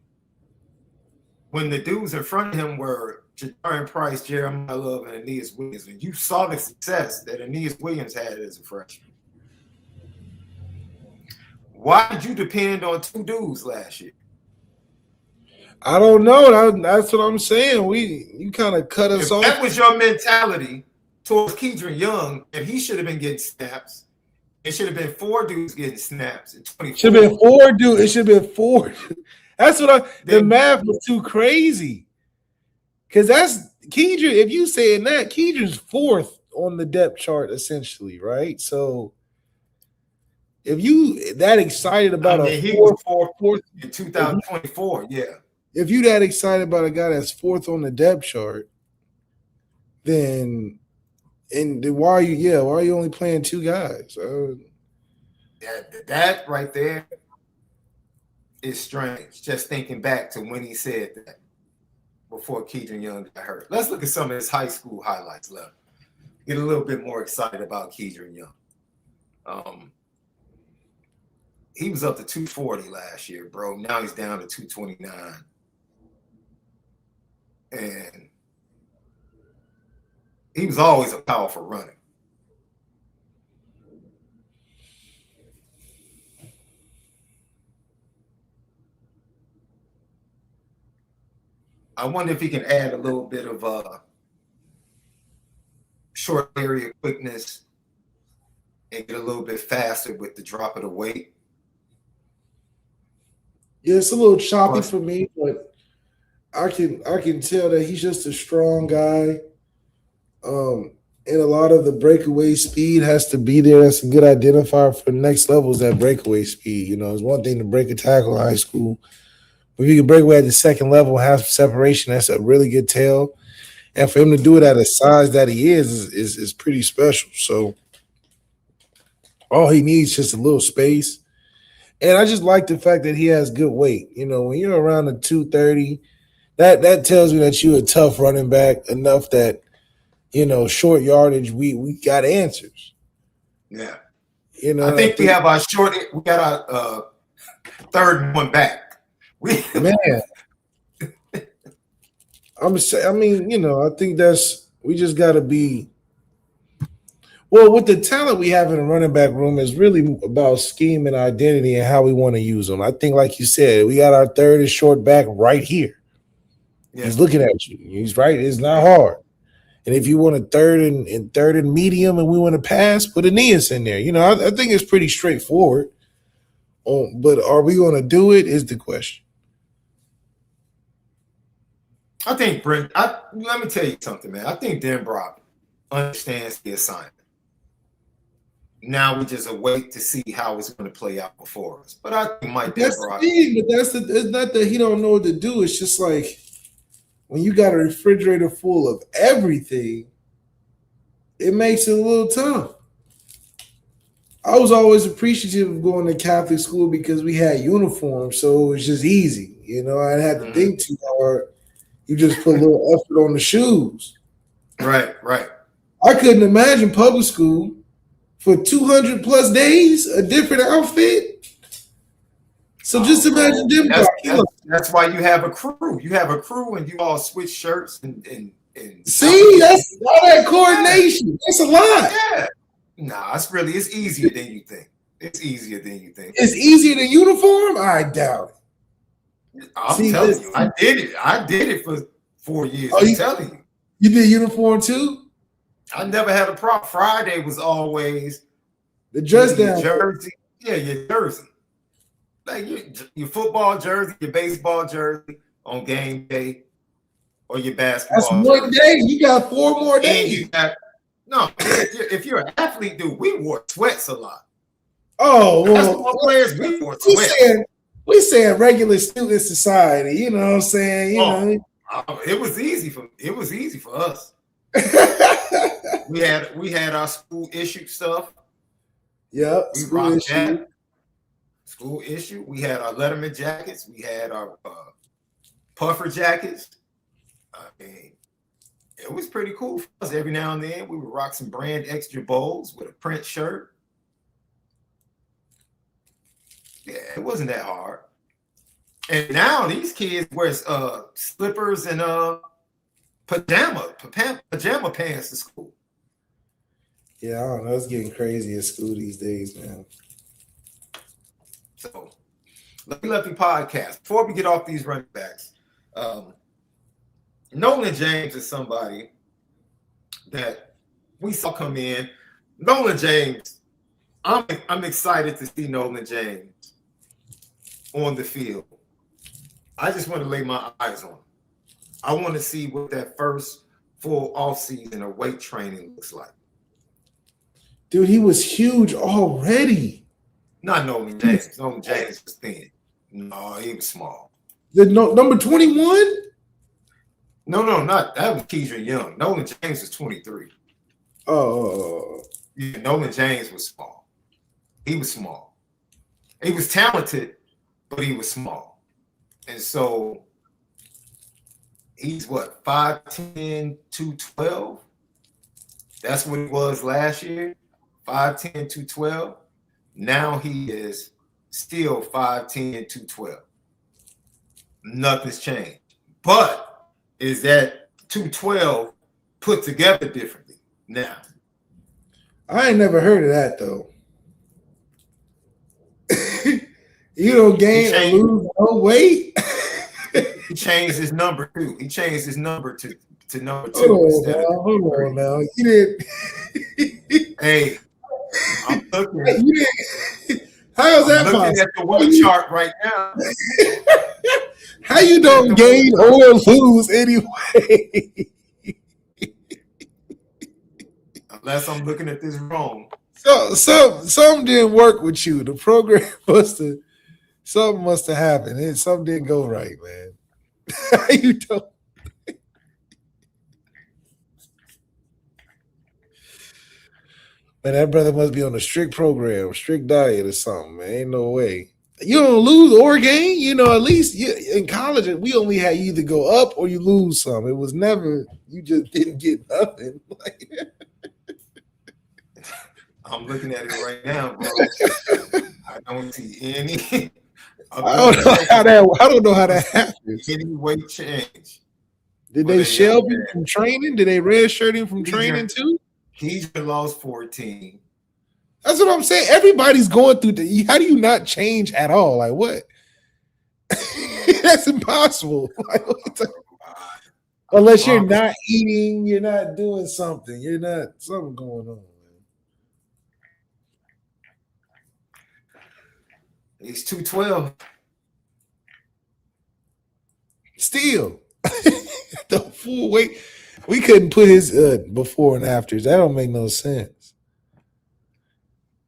when the dudes in front of him were Jadarian Price, Jeremiah Love, and Aeneas Williams, and you saw the success that Aeneas Williams had as a freshman. Why did you depend on 2 dudes last year? I don't know. That's what I'm saying. You kind of cut us off. That was your mentality towards Keedron Young, and he should have been getting snaps. It should have been 4 dudes getting snaps in 24. Should have been 4 dudes. It should have been 4. That's what the math was too crazy. Because that's Keedron. If you saying that, Keedron's 4th on the depth chart, essentially, right? So if you that excited about he was 4th in 2024, yeah. If you that excited about a guy that's 4th on the depth chart, then why are you only playing 2 guys? That right there is strange. Just thinking back to when he said that before Keedron Young got hurt. Let's look at some of his high school highlights left. Get a little bit more excited about Keedron Young. He was up to 240 last year, bro. Now he's down to 229. And he was always a powerful runner. I wonder if he can add a little bit of short area quickness and get a little bit faster with the drop of the weight. Yeah, it's a little choppy for me, but I can tell that he's just a strong guy. And a lot of the breakaway speed has to be there. That's a good identifier for the next level is that breakaway speed. You know, it's one thing to break a tackle in high school. But if you can break away at the second level, have separation, that's a really good tell. And for him to do it at a size that he is pretty special. So all he needs is just a little space. And I just like the fact that he has good weight. You know, when you're around the 230, that tells me that you're a tough running back enough that, you know, short yardage, we got answers. Yeah. You know, I think we got our third one back. Man. I mean, you know, I think we just got to be. Well, with the talent we have in the running back room is really about scheme and identity and how we want to use them. I think, like you said, we got our third and short back right here. Yeah. He's looking at you. He's right. It's not hard. And if you want a third and medium and we want to pass, put Aeneas in there. You know, I think it's pretty straightforward. But are we going to do it is the question. I think Brent. Let me tell you something, man. I think Dan Brock understands the assignment. Now we just await to see how it's going to play out before us. But I think Mike Dan Brock. It's not that he don't know what to do. It's just like when you got a refrigerator full of everything, it makes it a little tough. I was always appreciative of going to Catholic school because we had uniforms, so it was just easy. You know, I didn't have to think too hard. You just put a little effort on the shoes. Right. I couldn't imagine public school for 200 plus days, a different outfit. So just imagine them. That's why you have a crew. You have a crew and you all switch shirts and see, that's all that coordination. That's a lot. Yeah. Nah, it's easier than you think. It's easier than you think. It's easier than uniform? I doubt it. I'm telling you, I did it. I did it for 4 years. I'm telling you. You did uniform too? I never had a problem. Friday was always the dress down jersey. Yeah, your jersey. Like your football jersey, your baseball jersey on game day, or your basketball. That's 1 day. You got 4 more days. If you're an athlete, dude, we wore sweats a lot. Oh, well, players we wore sweats. We saying regular student society, you know what I'm saying? You know. It was easy for us. we had our school issued stuff. Yeah, we rocked that. School issue. We had our Letterman jackets. We had our puffer jackets. I mean, it was pretty cool for us. Every now and then, we would rock some brand extra bowls with a print shirt. Yeah, it wasn't that hard. And now these kids wear slippers and pajama pants to school. Yeah, I don't know. It's getting crazy at school these days, man. So, Lucky Lefty podcast. Before we get off these running backs, Nolan James is somebody that we saw come in. Nolan James, I'm excited to see Nolan James on the field. I just want to lay my eyes on him. I want to see what that first full offseason of weight training looks like. Dude, he was huge already. Not Nolan James. Nolan James was thin. No, he was small. Number 21? No, not that was Keidron Young. Nolan James was 23. Oh. Yeah, Nolan James was small. He was small. He was talented, but he was small. And so he's what, 5'10", 212? That's what he was last year. 5'10", 212. Now he is still 5'10", 212. Nothing's changed. But is that 212 put together differently now? I ain't never heard of that, though. You don't gain or lose no weight. He changed his number too. He changed his number to number 2. Hold on now. You didn't. Hey, I'm looking. How is that looking possible? at the weight chart right now. How you don't gain or lose anyway? Unless I'm looking at this wrong. So something didn't work with you. The program something must have happened. Something didn't go right, man. How you don't? Man, that brother must be on a strict program, strict diet or something, man. Ain't no way. You don't lose or gain. You know, at least in college, we only had you either go up or you lose some. It was never, you just didn't get nothing. I'm looking at it right now, bro. I don't see any. I don't know how that happened. Any weight change. Did they shelve him from training? Did they redshirt him from training too? He's been lost 14. That's what I'm saying. Everybody's going through how do you not change at all? Like what? That's impossible. Unless you're not eating, you're not doing something. You're not something going on. He's 212. Still, the full weight. We couldn't put his before and afters. That don't make no sense.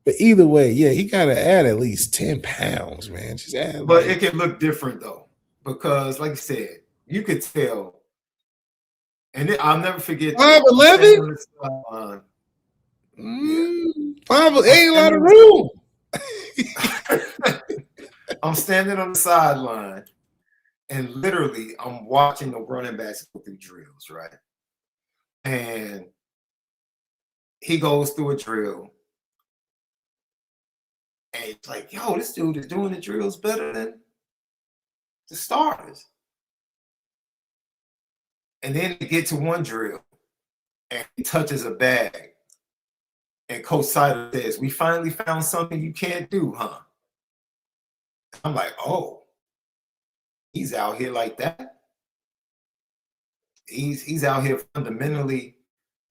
But either way, yeah, he got to add at least 10 pounds, man. Just add. But it can look different though, because like I said, you could tell. And I'll never forget. 5'11". 5'8", ain't a lot of room. I'm standing on the sideline, and literally I'm watching the running backs go through drills, right? And he goes through a drill, and it's like, yo, this dude is doing the drills better than the starters. And then he gets to one drill, and he touches a bag. And Coach Sider says, we finally found something you can't do, huh? I'm like, oh, he's out here like that. He's out here fundamentally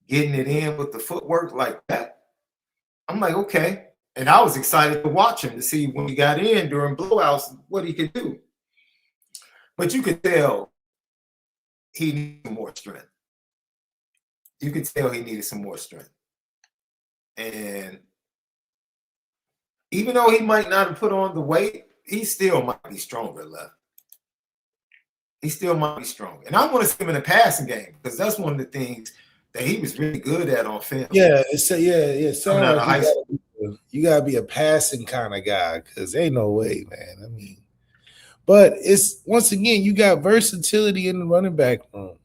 getting it in with the footwork like that. I'm like, okay. And I was excited to watch him to see when he got in during blowouts what he could do. But you could tell he needed more strength. You could tell he needed some more strength. And even though he might not have put on the weight, he still might be stronger left. He still might be stronger. And I want to see him in the passing game because that's one of the things that he was really good at on film. Yeah, Coming out of high school. You gotta be a passing kind of guy because ain't no way, man. I mean, but it's once again you got versatility in the running back room,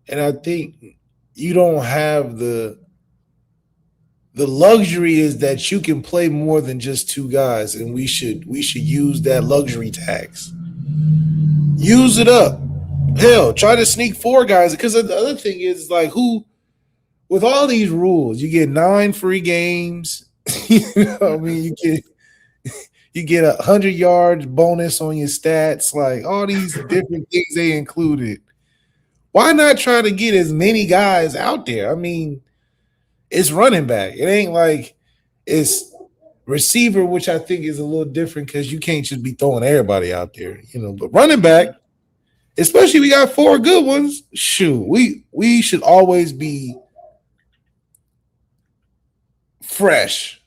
and I think you don't have the luxury is that you can play more than just two guys, and we should use that luxury tax. Use it up. Hell, try to sneak four guys because the other thing is like who with all these rules, you get 9 free games. You know what I mean? You get 100 yards bonus on your stats, like all these different things they included. Why not try to get as many guys out there? I mean, it's running back. It ain't like it's receiver, which I think is a little different because you can't just be throwing everybody out there, you know. But running back, especially we got 4 good ones. Shoot, we should always be fresh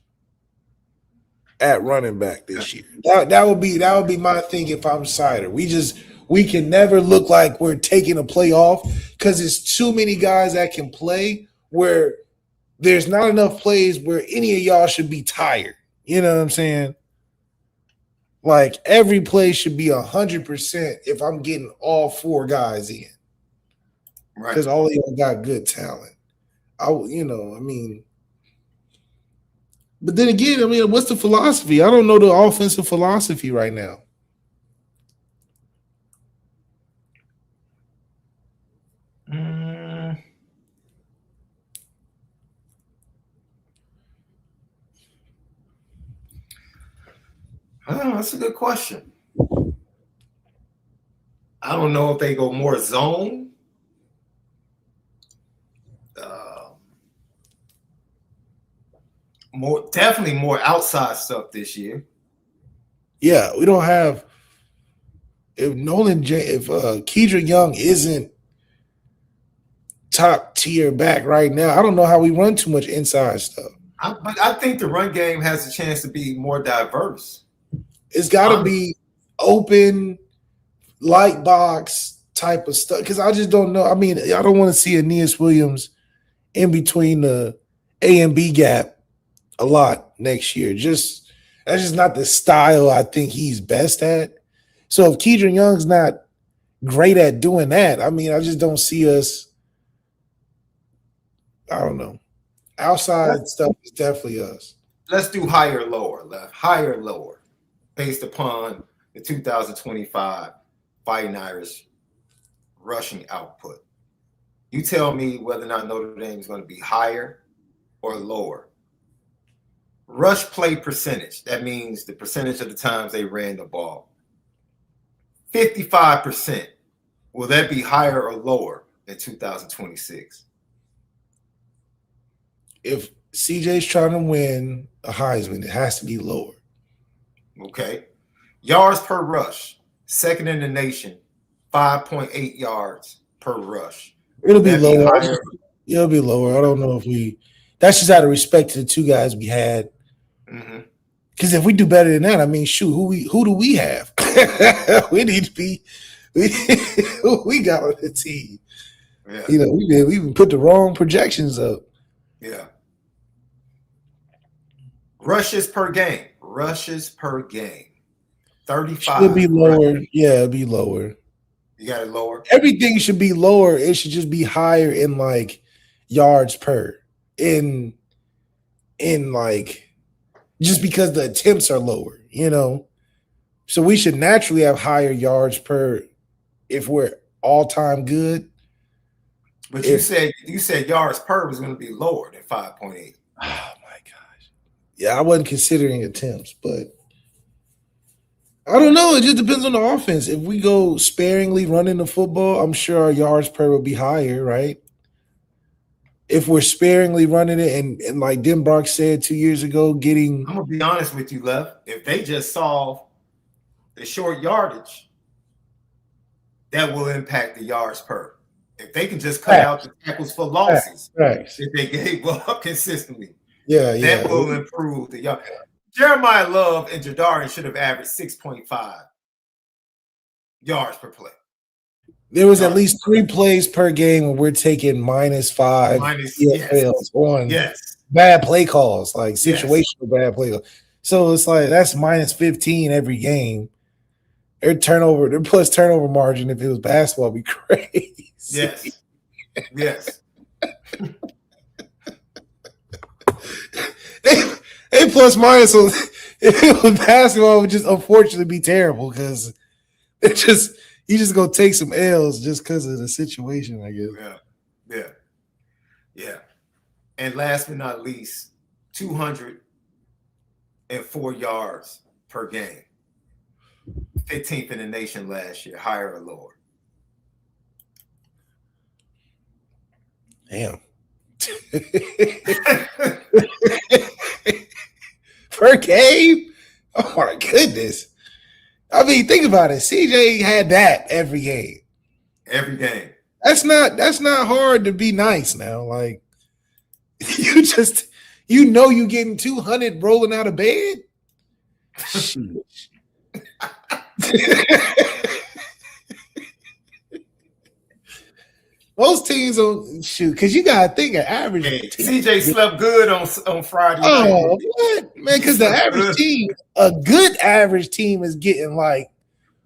at running back this year. That would be my thing if I'm Cider. We can never look like we're taking a play off because there's too many guys that can play where there's not enough plays where any of y'all should be tired. You know what I'm saying? Like every play should be 100% if I'm getting all 4 guys in. Right. Because all of y'all got good talent. But then again, I mean, what's the philosophy? I don't know the offensive philosophy right now. That's a good question. I don't know if they go more zone. Definitely more outside stuff this year. Yeah, we don't have if Kedra Young isn't top tier back right now. I don't know how we run too much inside stuff. But I think the run game has a chance to be more diverse. It's got to be open, light box type of stuff because I just don't know. I mean, I don't want to see Aeneas Williams in between the A and B gap a lot next year. That's just not the style I think he's best at. So if Kedron Young's not great at doing that, I mean, I just don't see us. I don't know. Outside stuff is definitely us. Let's do higher, lower, left. Higher, lower, based upon the 2025 Fighting Irish rushing output. You tell me whether or not Notre Dame is going to be higher or lower. Rush play percentage. That means the percentage of the times they ran the ball. 55%. Will that be higher or lower in 2026? If CJ's trying to win a Heisman, it has to be lower. Okay. Yards per rush. Second in the nation. 5.8 yards per rush. It'll be lower. It'll be lower. I don't know if that's just out of respect to the 2 guys we had. Because if we do better than that, I mean, shoot, who do we have? We need to be we got on the team. Yeah. You know, we even put the wrong projections up. Yeah. Rushes per game. 35. Should be lower. Right? Yeah, it'll be lower. You got it lower? Everything should be lower. It should just be higher in like yards per. In like just because the attempts are lower, you know. So we should naturally have higher yards per if we're all-time good. But you said yards per was going to be lower than 5.8. Oh my gosh. Yeah, I wasn't considering attempts, but I don't know. It just depends on the offense. If we go sparingly running the football, I'm sure our yards per will be higher, right? If we're sparingly running it and like Denbrock said 2 years ago, I'm going to be honest with you, Lev. If they just solve the short yardage, that will impact the yards per. If they can just cut out the tackles for losses that they gave up consistently, that will improve the yard. Jeremiah Love and Jadarian should have averaged 6.5 yards per play. There was at least 3 plays per game where we're taking -5 yes. on. Yes. bad play calls, like situational Yes. bad play calls. So it's like that's minus 15 every game. Their plus turnover margin, if it was basketball, would be crazy. Yes. Yes. they plus minus on if it was basketball, it would just unfortunately be terrible because it just you just gonna take some L's just because of the situation, I guess. Yeah. Yeah. Yeah. And last but not least, 204 yards per game. 15th in the nation last year, higher or lower? Damn. Per game? Oh my goodness. I mean, think about it. CJ had that every game. Every game. That's not hard to be nice now. Like you getting 200 rolling out of bed. Most teams don't shoot because you gotta think an average. Hey, CJ slept good on Friday night. Oh, what? Man, because the average team, a good average team is getting like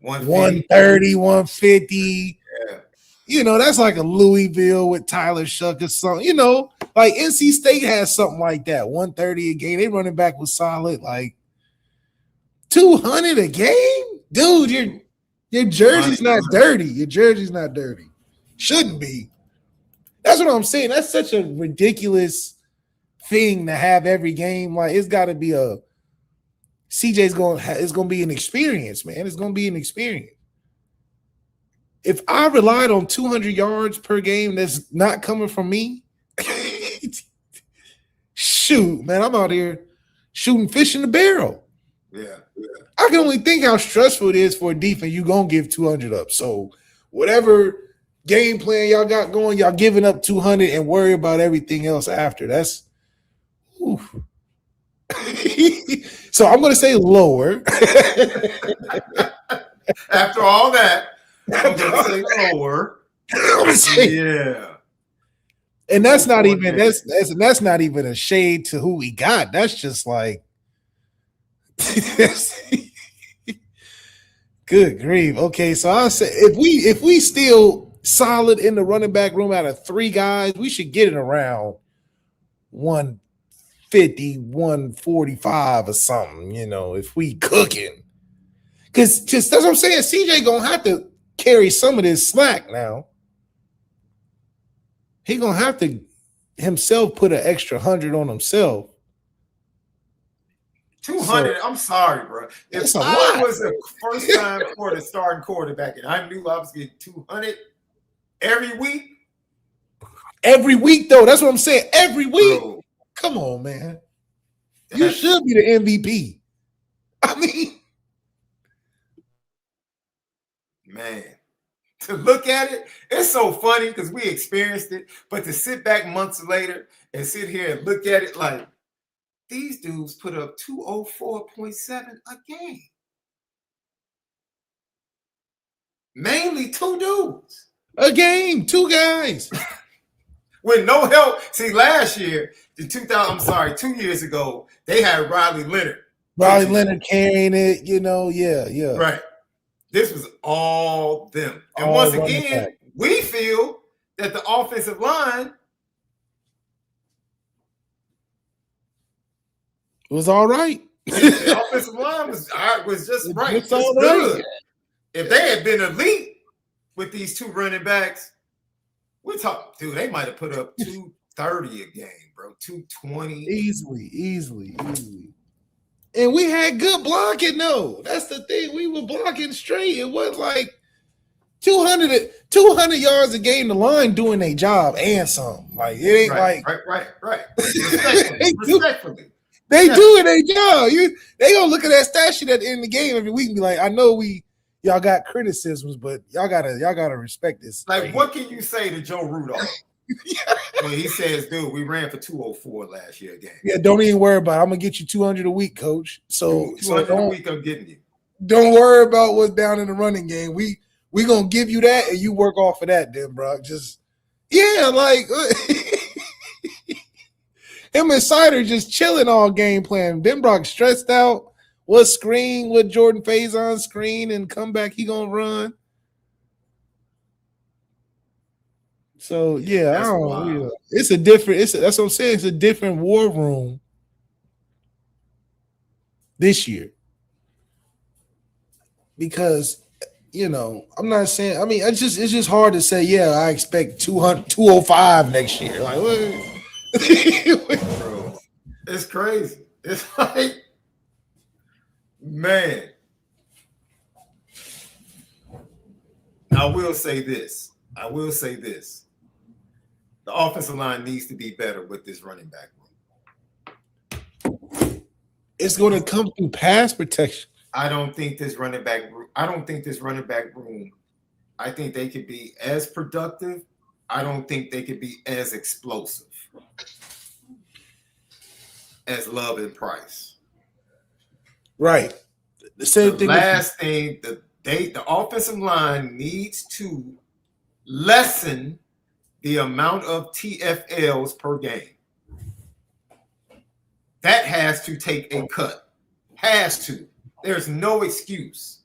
130, 150. Yeah. You know, that's like a Louisville with Tyler Shuck or something. You know, like NC State has something like that. 130 a game. They running back was solid. Like 200 a game? Dude, your jersey's not dirty. Your jersey's not dirty. Shouldn't be. That's what I'm saying. That's such a ridiculous thing to have every game. Like it's got to be it's going to be an experience, man. It's going to be an experience. If I relied on 200 yards per game, that's not coming from me. Shoot, man, I'm out here shooting fish in the barrel. Yeah. I can only think how stressful it is for a defense. You're going to give 200 up. So whatever game plan y'all got going, y'all giving up 200 and worry about everything else after. That's so I'm going to say lower. After all that, I'm going to say lower. Yeah. And that's not even that's not even a shade to who we got. That's just like good grief. Okay, so I'll say if we still solid in the running back room out of 3 guys, we should get it around 150, 145 or something, you know, if we cooking. Because just that's what I'm saying. CJ gonna have to carry some of this slack now. He gonna have to himself put an extra 100 on himself. 200. So, I'm sorry, bro. If I was a first-time starting quarterback and I knew I was getting 200 every week. Every week, though. That's what I'm saying. Every week. Bro, come on, man. You should be the MVP. I mean, man, to look at it, it's so funny because we experienced it. But to sit back months later and sit here and look at it like, these dudes put up 204.7 a game. Mainly 2 dudes. A game, 2 guys. With no help. See, last year, 2 years ago, they had Riley Leonard. Riley Leonard carrying it, you know, yeah. Right. This was all them. And once again, we feel that the offensive line was all right. The offensive line was just right. It's all good. Right. If they had been elite with these 2 running backs, we're talking, dude, they might have put up 230 a game, bro. 220. Easily. And we had good blocking, though. That's the thing. We were blocking straight. It was like 200 yards a game, the line doing their job and some. Like, it ain't right. Respectfully. They doing their job. They gonna look at that stat sheet at the end of the game every week and be like, I know y'all got criticisms, but y'all gotta respect this. Like, what can you say to Joe Rudolph when he says, dude, we ran for 204 last year game? Yeah, don't even worry about it. I'm gonna get you 200 a week, coach. So 200 a week I'm getting you. Don't worry about what's down in the running game. We gonna give you that and you work off of that then, bro. Just like Him and Sider just chilling all game plan. Denbrock stressed out. What screen? What Jordan Faison screen and comeback he gonna run? So yeah, I don't know. It's a different. That's what I'm saying. It's a different war room this year because I'm not saying. I mean, it's just hard to say. Yeah, I expect 205 next year. Like what? Bro, it's crazy. It's like, man. I will say this. The offensive line needs to be better with this running back room. It's going to come through pass protection. I don't think this running back room. I think they could be as productive. I don't think they could be as explosive as Love and Price. Right. The same thing. Last thing, the offensive line needs to lessen the amount of TFLs per game. That has to take a cut. Has to. There's no excuse.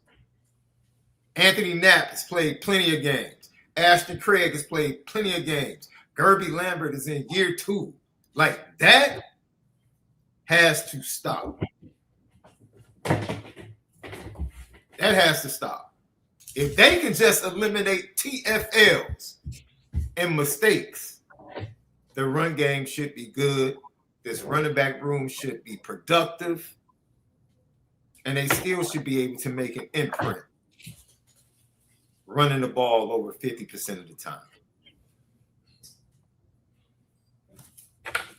Anthony Knapp has played plenty of games. Ashton Craig has played plenty of games. Gerby Lambert is in year 2. Like, that has to stop. That has to stop. If they can just eliminate TFLs and mistakes, the run game should be good. This running back room should be productive. And they still should be able to make an imprint running the ball over 50% of the time.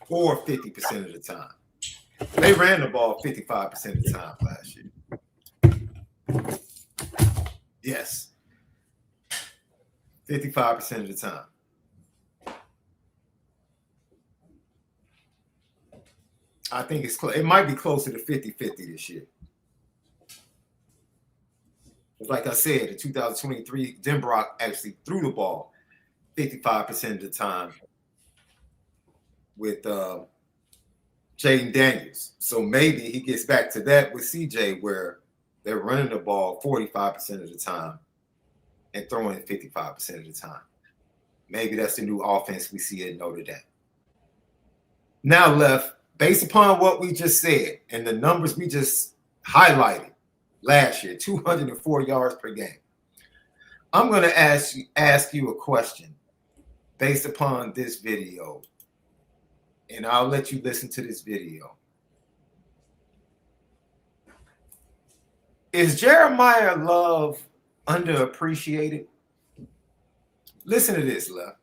Or 50% of the time. They ran the ball 55% of the time last year. Yes. 55% of the time. I think it might be closer to 50-50 this year. Like I said, in 2023, Denbrock actually threw the ball 55% of the time with Jaden Daniels. So maybe he gets back to that with CJ where they're running the ball 45% of the time and throwing it 55% of the time. Maybe that's the new offense we see at Notre Dame. Now, Left, based upon what we just said and the numbers we just highlighted last year, 204 yards per game, I'm going to ask you a question based upon this video, and I'll let you listen to this video. Is Jeremiah Love underappreciated? Listen to this, Left.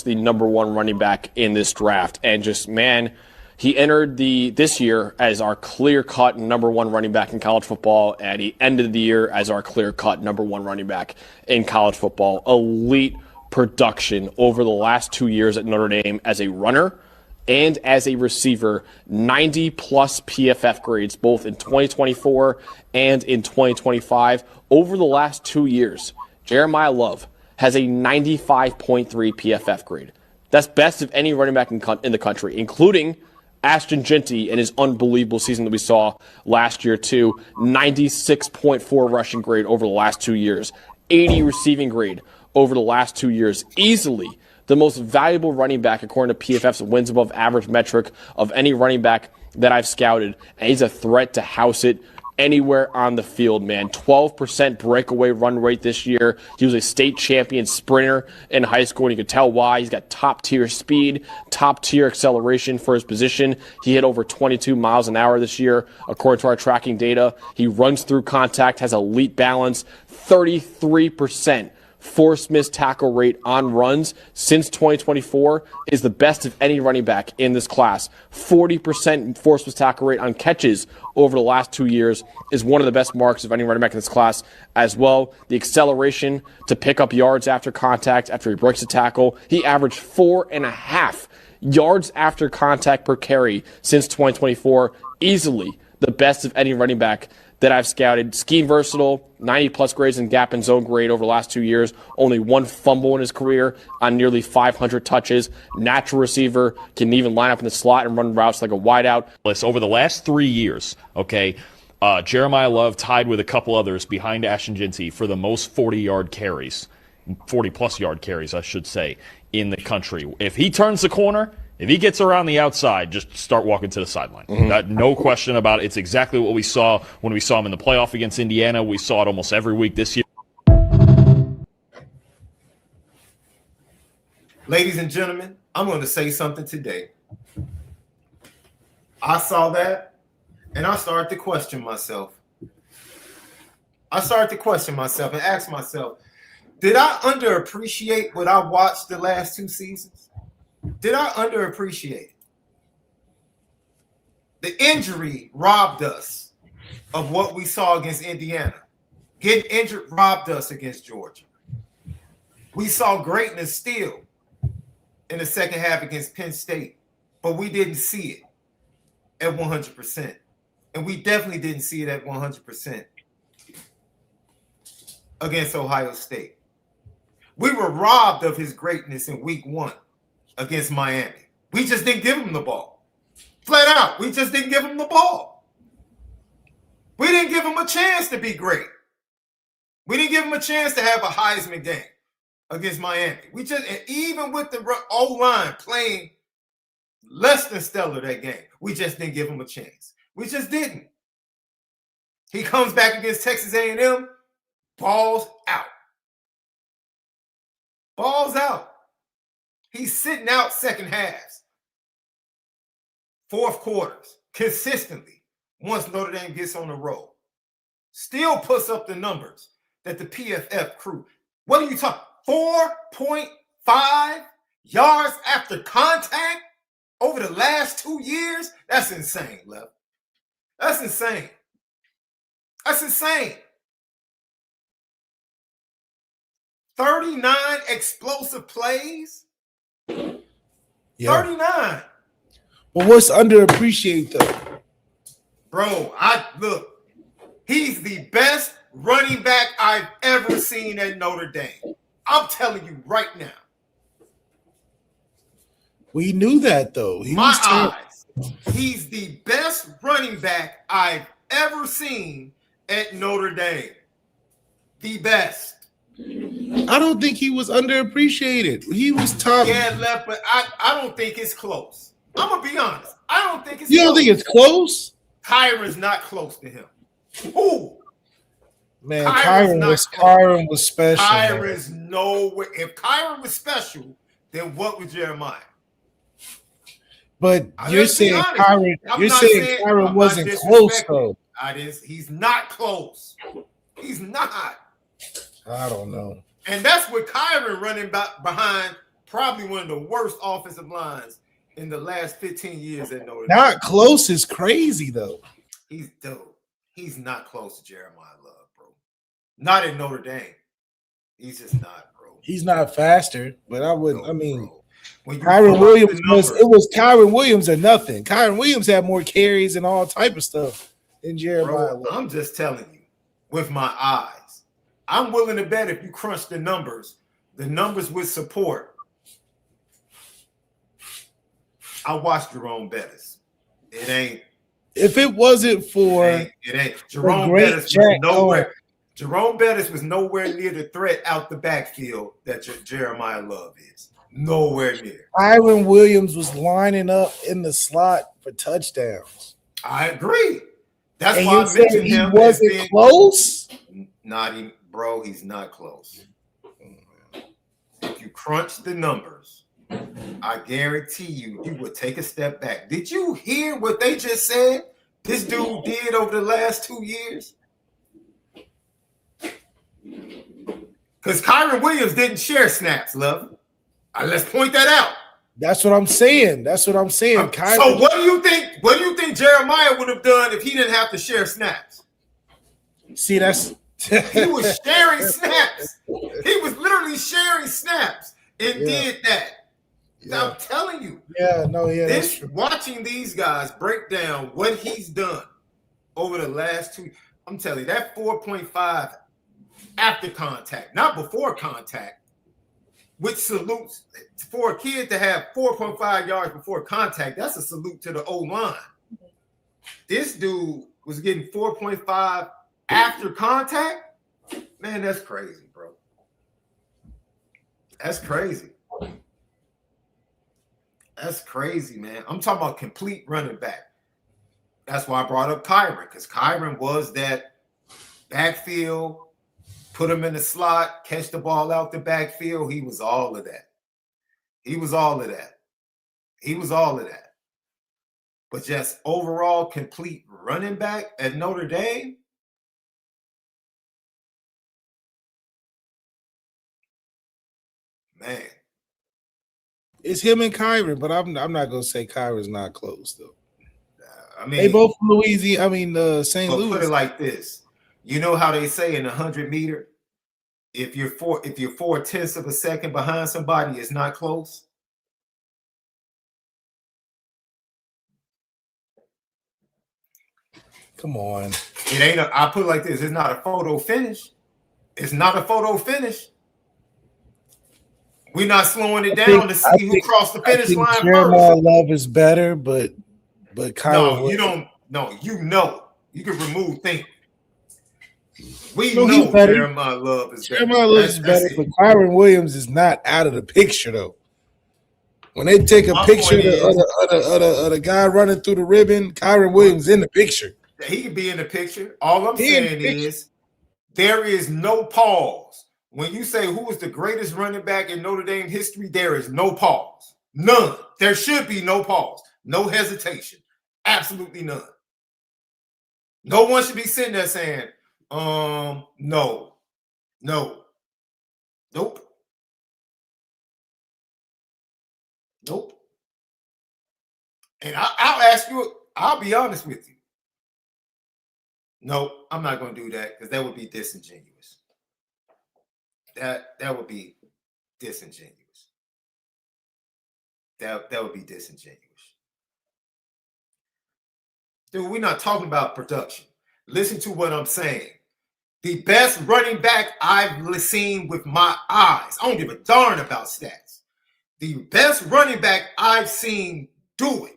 The number 1 running back in this draft, and just, man, he entered this year as our clear-cut number 1 running back in college football, and he ended the year as our clear-cut number 1 running back in college football. Elite production over the last 2 years at Notre Dame as a runner and as a receiver. 90-plus PFF grades, both in 2024 and in 2025. Over the last 2 years, Jeremiah Love has a 95.3 PFF grade. That's best of any running back in the country, including Ashton Jeanty in his unbelievable season that we saw last year too. 96.4 rushing grade over the last 2 years. 80 receiving grade over the last 2 years. Easily the most valuable running back according to PFF's wins above average metric of any running back that I've scouted. And he's a threat to house it anywhere on the field, man. 12% breakaway run rate this year. He was a state champion sprinter in high school, and you could tell why. He's got top-tier speed, top-tier acceleration for his position. He hit over 22 miles an hour this year, according to our tracking data. He runs through contact, has elite balance, 33% forced missed tackle rate on runs since 2024 is the best of any running back in this class. 40% forced missed tackle rate on catches over the last 2 years is one of the best marks of any running back in this class as well. The acceleration to pick up yards after contact, after he breaks a tackle, he averaged 4.5 yards after contact per carry since 2024. Easily the best of any running back that I've scouted. Scheme versatile, 90-plus grades in gap and zone grade over the last 2 years. Only one fumble in his career on nearly 500 touches. Natural receiver, can even line up in the slot and run routes like a wideout. Over the last 3 years, okay, Jeremiah Love tied with a couple others behind Ashton Jeanty for the most 40-yard carries, 40-plus yard carries, I should say, in the country. If he turns the corner, if he gets around the outside, just start walking to the sideline. No question about it. It's exactly what we saw when we saw him in the playoff against Indiana. We saw it almost every week this year. Ladies and gentlemen, I'm going to say something today. I saw that, and I started to question myself. I started to question myself and ask myself, did I underappreciate what I watched the last 2 seasons? Did I underappreciate it? The injury robbed us of what we saw against Indiana. Getting injured robbed us against Georgia. We saw greatness still in the second half against Penn State, but we didn't see it at 100%. And we definitely didn't see it at 100% against Ohio State. We were robbed of his greatness in week 1 against Miami. We just didn't give him the ball. Flat out, we just didn't give him the ball. We didn't give him a chance to be great. We didn't give him a chance to have a Heisman game against Miami. We just, and even with the O-line playing less than stellar that game, we just didn't give him a chance. We just didn't. He comes back against Texas A&M, balls out. Balls out. He's sitting out second halves, fourth quarters, consistently once Notre Dame gets on the roll. Still puts up the numbers that the PFF crew. What are you talking? 4.5 yards after contact over the last 2 years? That's insane, Lev. That's insane. That's insane. 39 explosive plays. Yeah. 39. But what's underappreciated though? Bro, look, he's the best running back I've ever seen at Notre Dame. I'm telling you right now. We knew that though. He's the best running back I've ever seen at Notre Dame. The best. I don't think he was underappreciated. He was top. Yeah, left, but I don't think it's close. I'm gonna be honest. I don't think it's You don't close. think it's close? Kyron's not close to him. Who? Man, Kyron's Kyron was special. Kyron's nowhere. If Kyron was special, then what was Jeremiah? But you're Let's be saying honest. Kyron. I'm You're not saying I'm Kyron not wasn't close disrespecting. though. He's not close. He's not. I don't know. And that's with Kyron running back behind probably one of the worst offensive lines in the last 15 years at Notre Dame. Not close is crazy though. He's not close to Jeremiah Love, bro. Not at Notre Dame. He's just not, bro. He's not faster, but I wouldn't. No, I mean, bro. When you Kyron pull Williams up the numbers, it was Kyron Williams or nothing. Kyron Williams had more carries and all type of stuff than Jeremiah bro, Love. I'm just telling you, with my eyes. I'm willing to bet if you crunch the numbers with support. I watched Jerome Bettis. It ain't. If it wasn't for It ain't. Jerome great Bettis Jack was nowhere. Cohen. Jerome Bettis was nowhere near the threat out the backfield that Jeremiah Love is. Nowhere near. Kyron Williams was lining up in the slot for touchdowns. I agree. That's And why you I said mentioned he him. wasn't close? Not even, bro. He's not close. If you crunch the numbers, I guarantee you, he would take a step back. Did you hear what they just said? This dude did over the last 2 years. Because Kyron Williams didn't share snaps, love. Let's point that out. That's what I'm saying. Kyron, So what do you think? What do you think Jeremiah would have done if he didn't have to share snaps? see, that's He was sharing snaps. He was literally sharing snaps and did that. Yeah. I'm telling you. Yeah, no, yeah, that's This true. watching these guys break down what he's done over the last 2, I'm telling you, that 4.5 after contact, not before contact, which salutes for a kid to have 4.5 yards before contact. That's a salute to the O-line. This dude was getting 4.5 after contact. Man, that's crazy, bro. That's crazy. That's crazy, man. I'm talking about complete running back. That's why I brought up Kyron, because Kyron was that backfield, put him in the slot, catch the ball out the backfield. He was all of that. He was all of that. He was all of that. But just overall complete running back at Notre Dame, man. It's him and Kyron, but I'm not gonna say Kyron's not close though. I mean, They both from Louisiana. I mean, St. but Louis. put it like this: you know how they say in the 100-meter, if you're 4/10 of a second behind somebody, it's not close. Come on. It ain't. I put it like this: it's not a photo finish. It's not a photo finish. We're not slowing it down to see who crossed the finish line Jeremiah first. Love is better, but Kyron. No, you don't. No, you know. You can remove think. We No, know he's better. Jeremiah Love is better. Jeremiah Love is better, but Kyron Williams is not out of the picture though. When they take a picture of the guy running through the ribbon, Kyron Williams in the picture. He could be in the picture. All I'm saying is there is no pause. When you say who is the greatest running back in Notre Dame history, there is no pause. None. There should be no pause. No hesitation. Absolutely none. No one should be sitting there saying, no. Nope. And I'll ask you, I'll be honest with you. No, I'm not going to do that because that would be disingenuous. That would be disingenuous. That would be disingenuous. Dude, we're not talking about production. Listen to what I'm saying. The best running back I've seen with my eyes. I don't give a darn about stats. The best running back I've seen do it.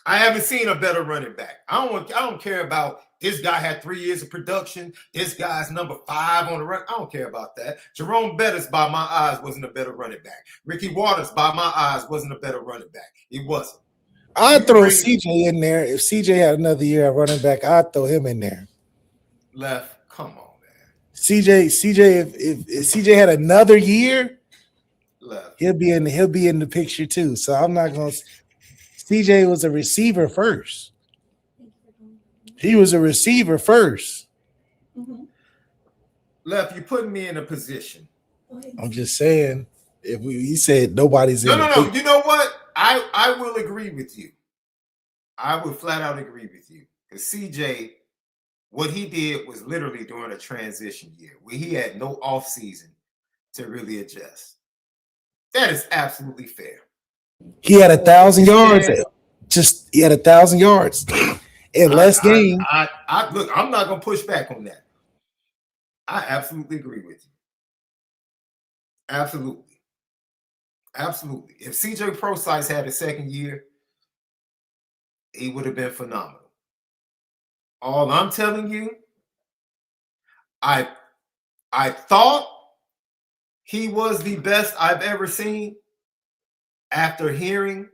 I haven't seen a better running back. I don't care about this guy had 3 years of production. This guy's number 5 on the run. I don't care about that. Jerome Bettis, by my eyes, wasn't a better running back. Ricky Waters, by my eyes, wasn't a better running back. He wasn't. I'd throw CJ in there. If CJ had another year at running back, I'd throw him in there. Left, come on, man. CJ, if CJ had another year, Left. he'll be in the picture too. So I'm not gonna. CJ was a receiver first. He was a receiver first. Mm-hmm. Left, you're putting me in a position. I'm just saying. If he said nobody's No. picture. You know what? I will agree with you. I will flat out agree with you. Because CJ, what he did was literally during a transition year where he had no off season to really adjust. That is absolutely fair. He had 1,000 yards. He had 1,000 yards in less games. Look, I'm not gonna push back on that. I absolutely agree with you. Absolutely. If CJ Prosise had a second year, he would have been phenomenal. All I'm telling you, I thought he was the best I've ever seen. After hearing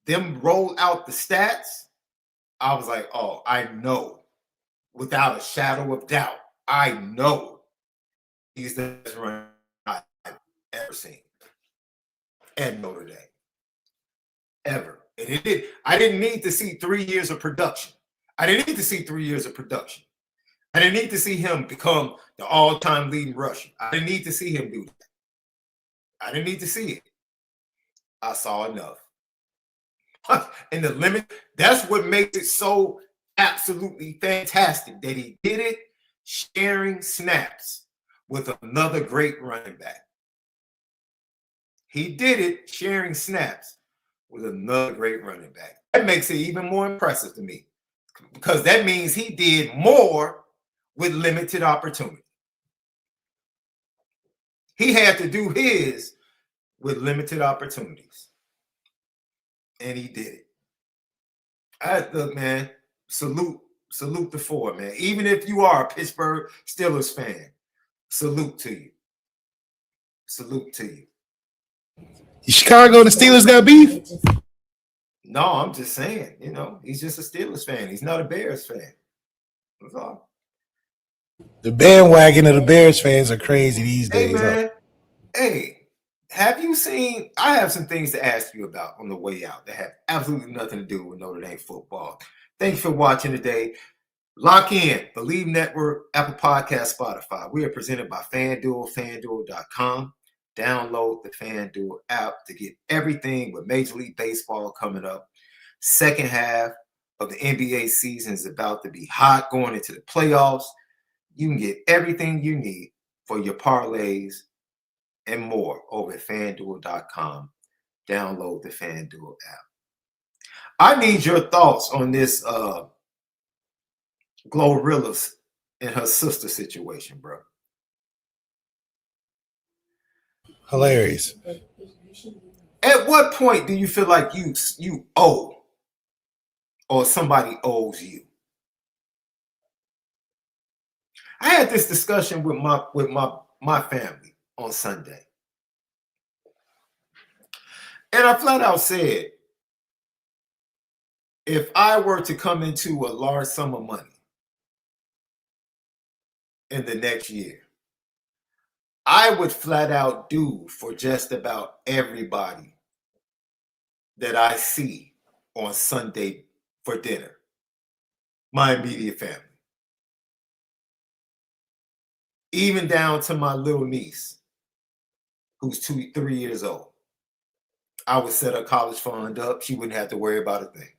them roll out the stats, I was like, oh, I know. Without a shadow of doubt, I know he's the best runner I've ever seen at Notre Dame. Ever. And I didn't need to see 3 years of production. I didn't need to see 3 years of production. I didn't need to see him become the all-time leading rusher. I didn't need to see him do that. I didn't need to see it. I saw enough. And the limit, that's what makes it so absolutely fantastic that he did it sharing snaps with another great running back. He did it sharing snaps with another great running back. That makes it even more impressive to me because that means he did more with limited opportunity. He had to do his with limited opportunities. And he did it. Look, man, salute the four, man. Even if you are a Pittsburgh Steelers fan, salute to you. Salute to you. Chicago, the Steelers got beef? No, I'm just saying, he's just a Steelers fan. He's not a Bears fan. That's all. The bandwagon of the Bears fans are crazy these days. Hey, man. Hey, have you seen? I have some things to ask you about on the way out that have absolutely nothing to do with Notre Dame football. Thanks for watching today. Lock in, Bleav Network, Apple Podcast, Spotify. We are presented by FanDuel, FanDuel.com. Download the FanDuel app to get everything with Major League Baseball coming up. Second half of the NBA season is about to be hot going into the playoffs. You can get everything you need for your parlays and more over at FanDuel.com. Download the FanDuel app. I need your thoughts on this Glorilla's and her sister situation, bro. Hilarious. At what point do you feel like you owe or somebody owes you? I had this discussion with my family on Sunday. And I flat out said, if I were to come into a large sum of money in the next year, I would flat out do for just about everybody that I see on Sunday for dinner, my immediate family. Even down to my little niece, who's 3 years old. I would set her college fund up. She wouldn't have to worry about a thing.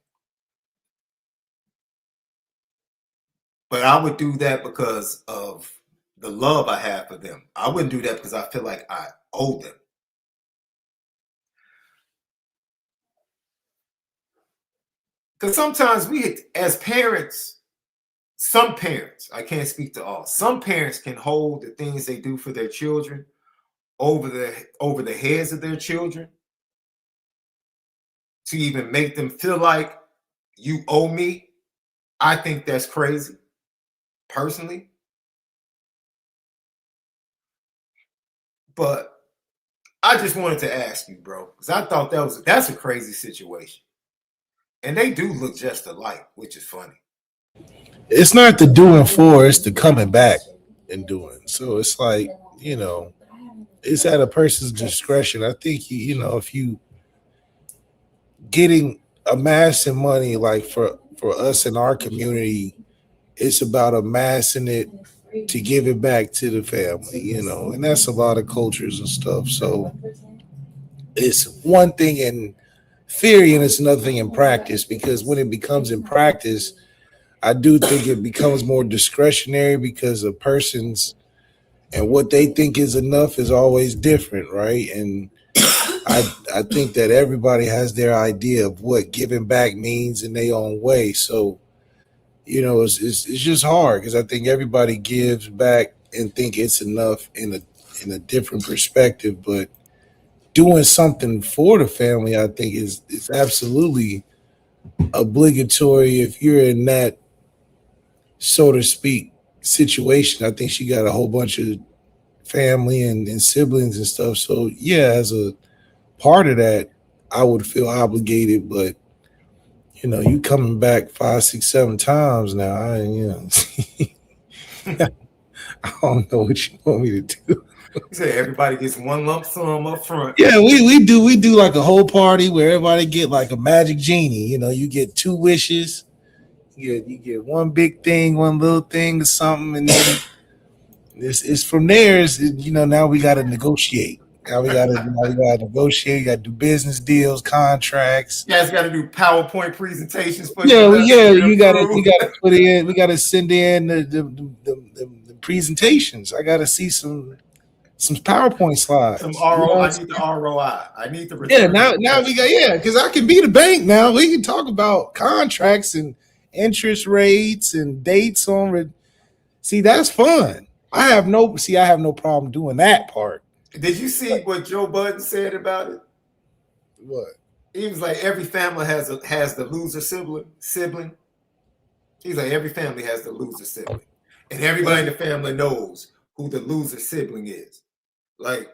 But I would do that because of the love I have for them. I wouldn't do that because I feel like I owe them. Because sometimes we, as parents, some parents, I can't speak to all, some parents can hold the things they do for their children over the heads of their children to even make them feel like you owe me. I think that's crazy, personally. But I just wanted to ask you, bro, because I thought that's a crazy situation. And they do look just alike, which is funny. It's not the doing for, it's the coming back and doing. So it's like, it's at a person's discretion. I think, if you amassing money, like for us in our community, it's about amassing it to give it back to the family, and that's a lot of cultures and stuff. So it's one thing in theory and it's another thing in practice, because when it becomes in practice, I do think it becomes more discretionary because a person's and what they think is enough is always different, right? And I think that everybody has their idea of what giving back means in their own way. So, it's just hard because I think everybody gives back and think it's enough in a different perspective. But doing something for the family, I think is absolutely obligatory if you're in that, so to speak, situation. I think she got a whole bunch of family and siblings and stuff. So yeah, as a part of that, I would feel obligated. But you coming back 5, 6, 7 times now. I don't know what you want me to do. You say everybody gets one lump sum up front. Yeah, we do like a whole party where everybody get like a magic genie. You get 2 wishes. You get one big thing, one little thing or something, and then it's from there. Now we got to negotiate. Now we got to negotiate. You got to do business deals, contracts. You guys got to do PowerPoint presentations. You got to put in. We got to send in the presentations. I got to see some some PowerPoint slides. Some You know RO. what I I'm saying? need the ROI. I need the Yeah, return. now we got because I can be the bank now. We can talk about contracts and interest rates and dates on. See, that's fun. I have no problem doing that part. Did you see what Joe Budden said about it? What? He was like, every family has the loser sibling. He's like, every family has the loser sibling, and everybody in the family knows who the loser sibling is. Like,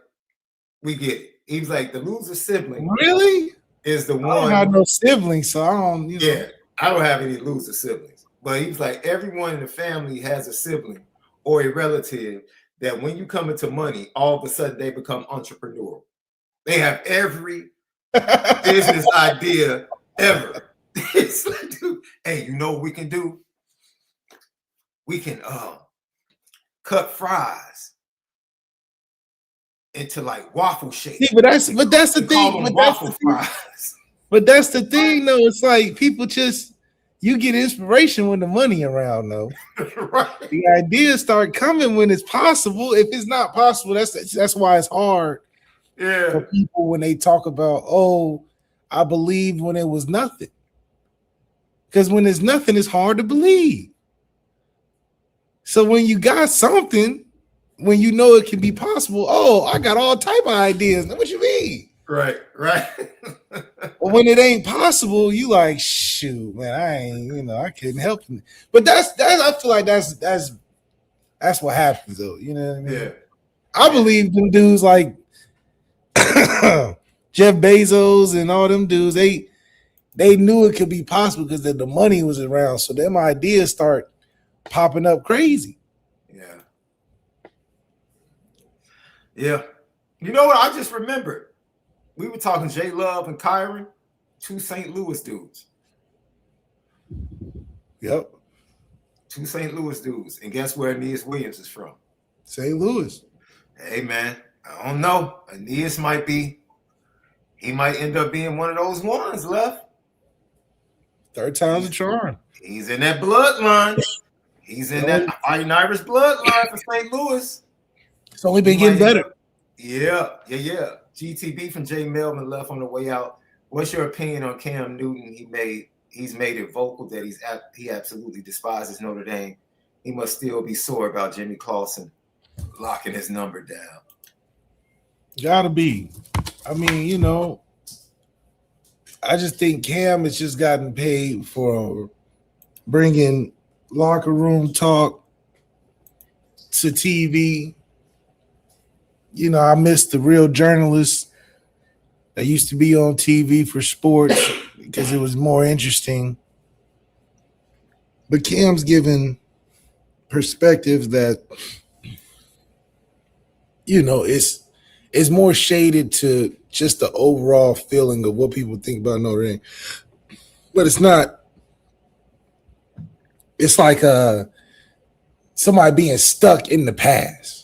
we get it. He was like, the loser sibling Really? is the I don't one. have no siblings, so I don't. Yeah, I don't have any loser siblings. But he was like, everyone in the family has a sibling or a relative that when you come into money, all of a sudden they become entrepreneurial. They have every business idea ever. It's like, dude, hey, you know what we can do? We can cut fries into like waffle shapes. See, but that's the thing. But that's the thing, though. It's like people just you get inspiration when the money around, though. Right. The ideas start coming when it's possible. If it's not possible, that's why it's hard. Yeah. For people when they talk about, oh, I believed when it was nothing. Because when there's nothing, it's hard to believe. So when you got something, when you know it can be possible, oh, I got all type of ideas. What you mean? Right. But when it ain't possible, you like, shoot, man, I couldn't help it. But that's I feel like that's what happens though. You know what I mean? Yeah. I believe them dudes like Jeff Bezos and all them dudes, they knew it could be possible because the money was around. So them ideas start popping up crazy. Yeah. Yeah. You know what? I just remembered. We were talking J Love and Kyron, two St. Louis dudes. Yep. Two St. Louis dudes. And guess where Aeneas Williams is from? St. Louis. Hey, man. I don't know. Aeneas might end up being one of those ones left. Third time's a charm. He's in that bloodline. He's in that Fighting Irish bloodline for St. Louis. It's only been getting better. Yeah. GTB from Jay Melvin left on the way out. What's your opinion on Cam Newton? He's made it vocal that he absolutely despises Notre Dame. He must still be sore about Jimmy Clausen locking his number down. Gotta be. I mean, I just think Cam has just gotten paid for bringing locker room talk to TV. I miss the real journalists that used to be on TV for sports because it was more interesting. But Cam's given perspective that, it's more shaded to just the overall feeling of what people think about Notre Dame. But it's not. It's like somebody being stuck in the past.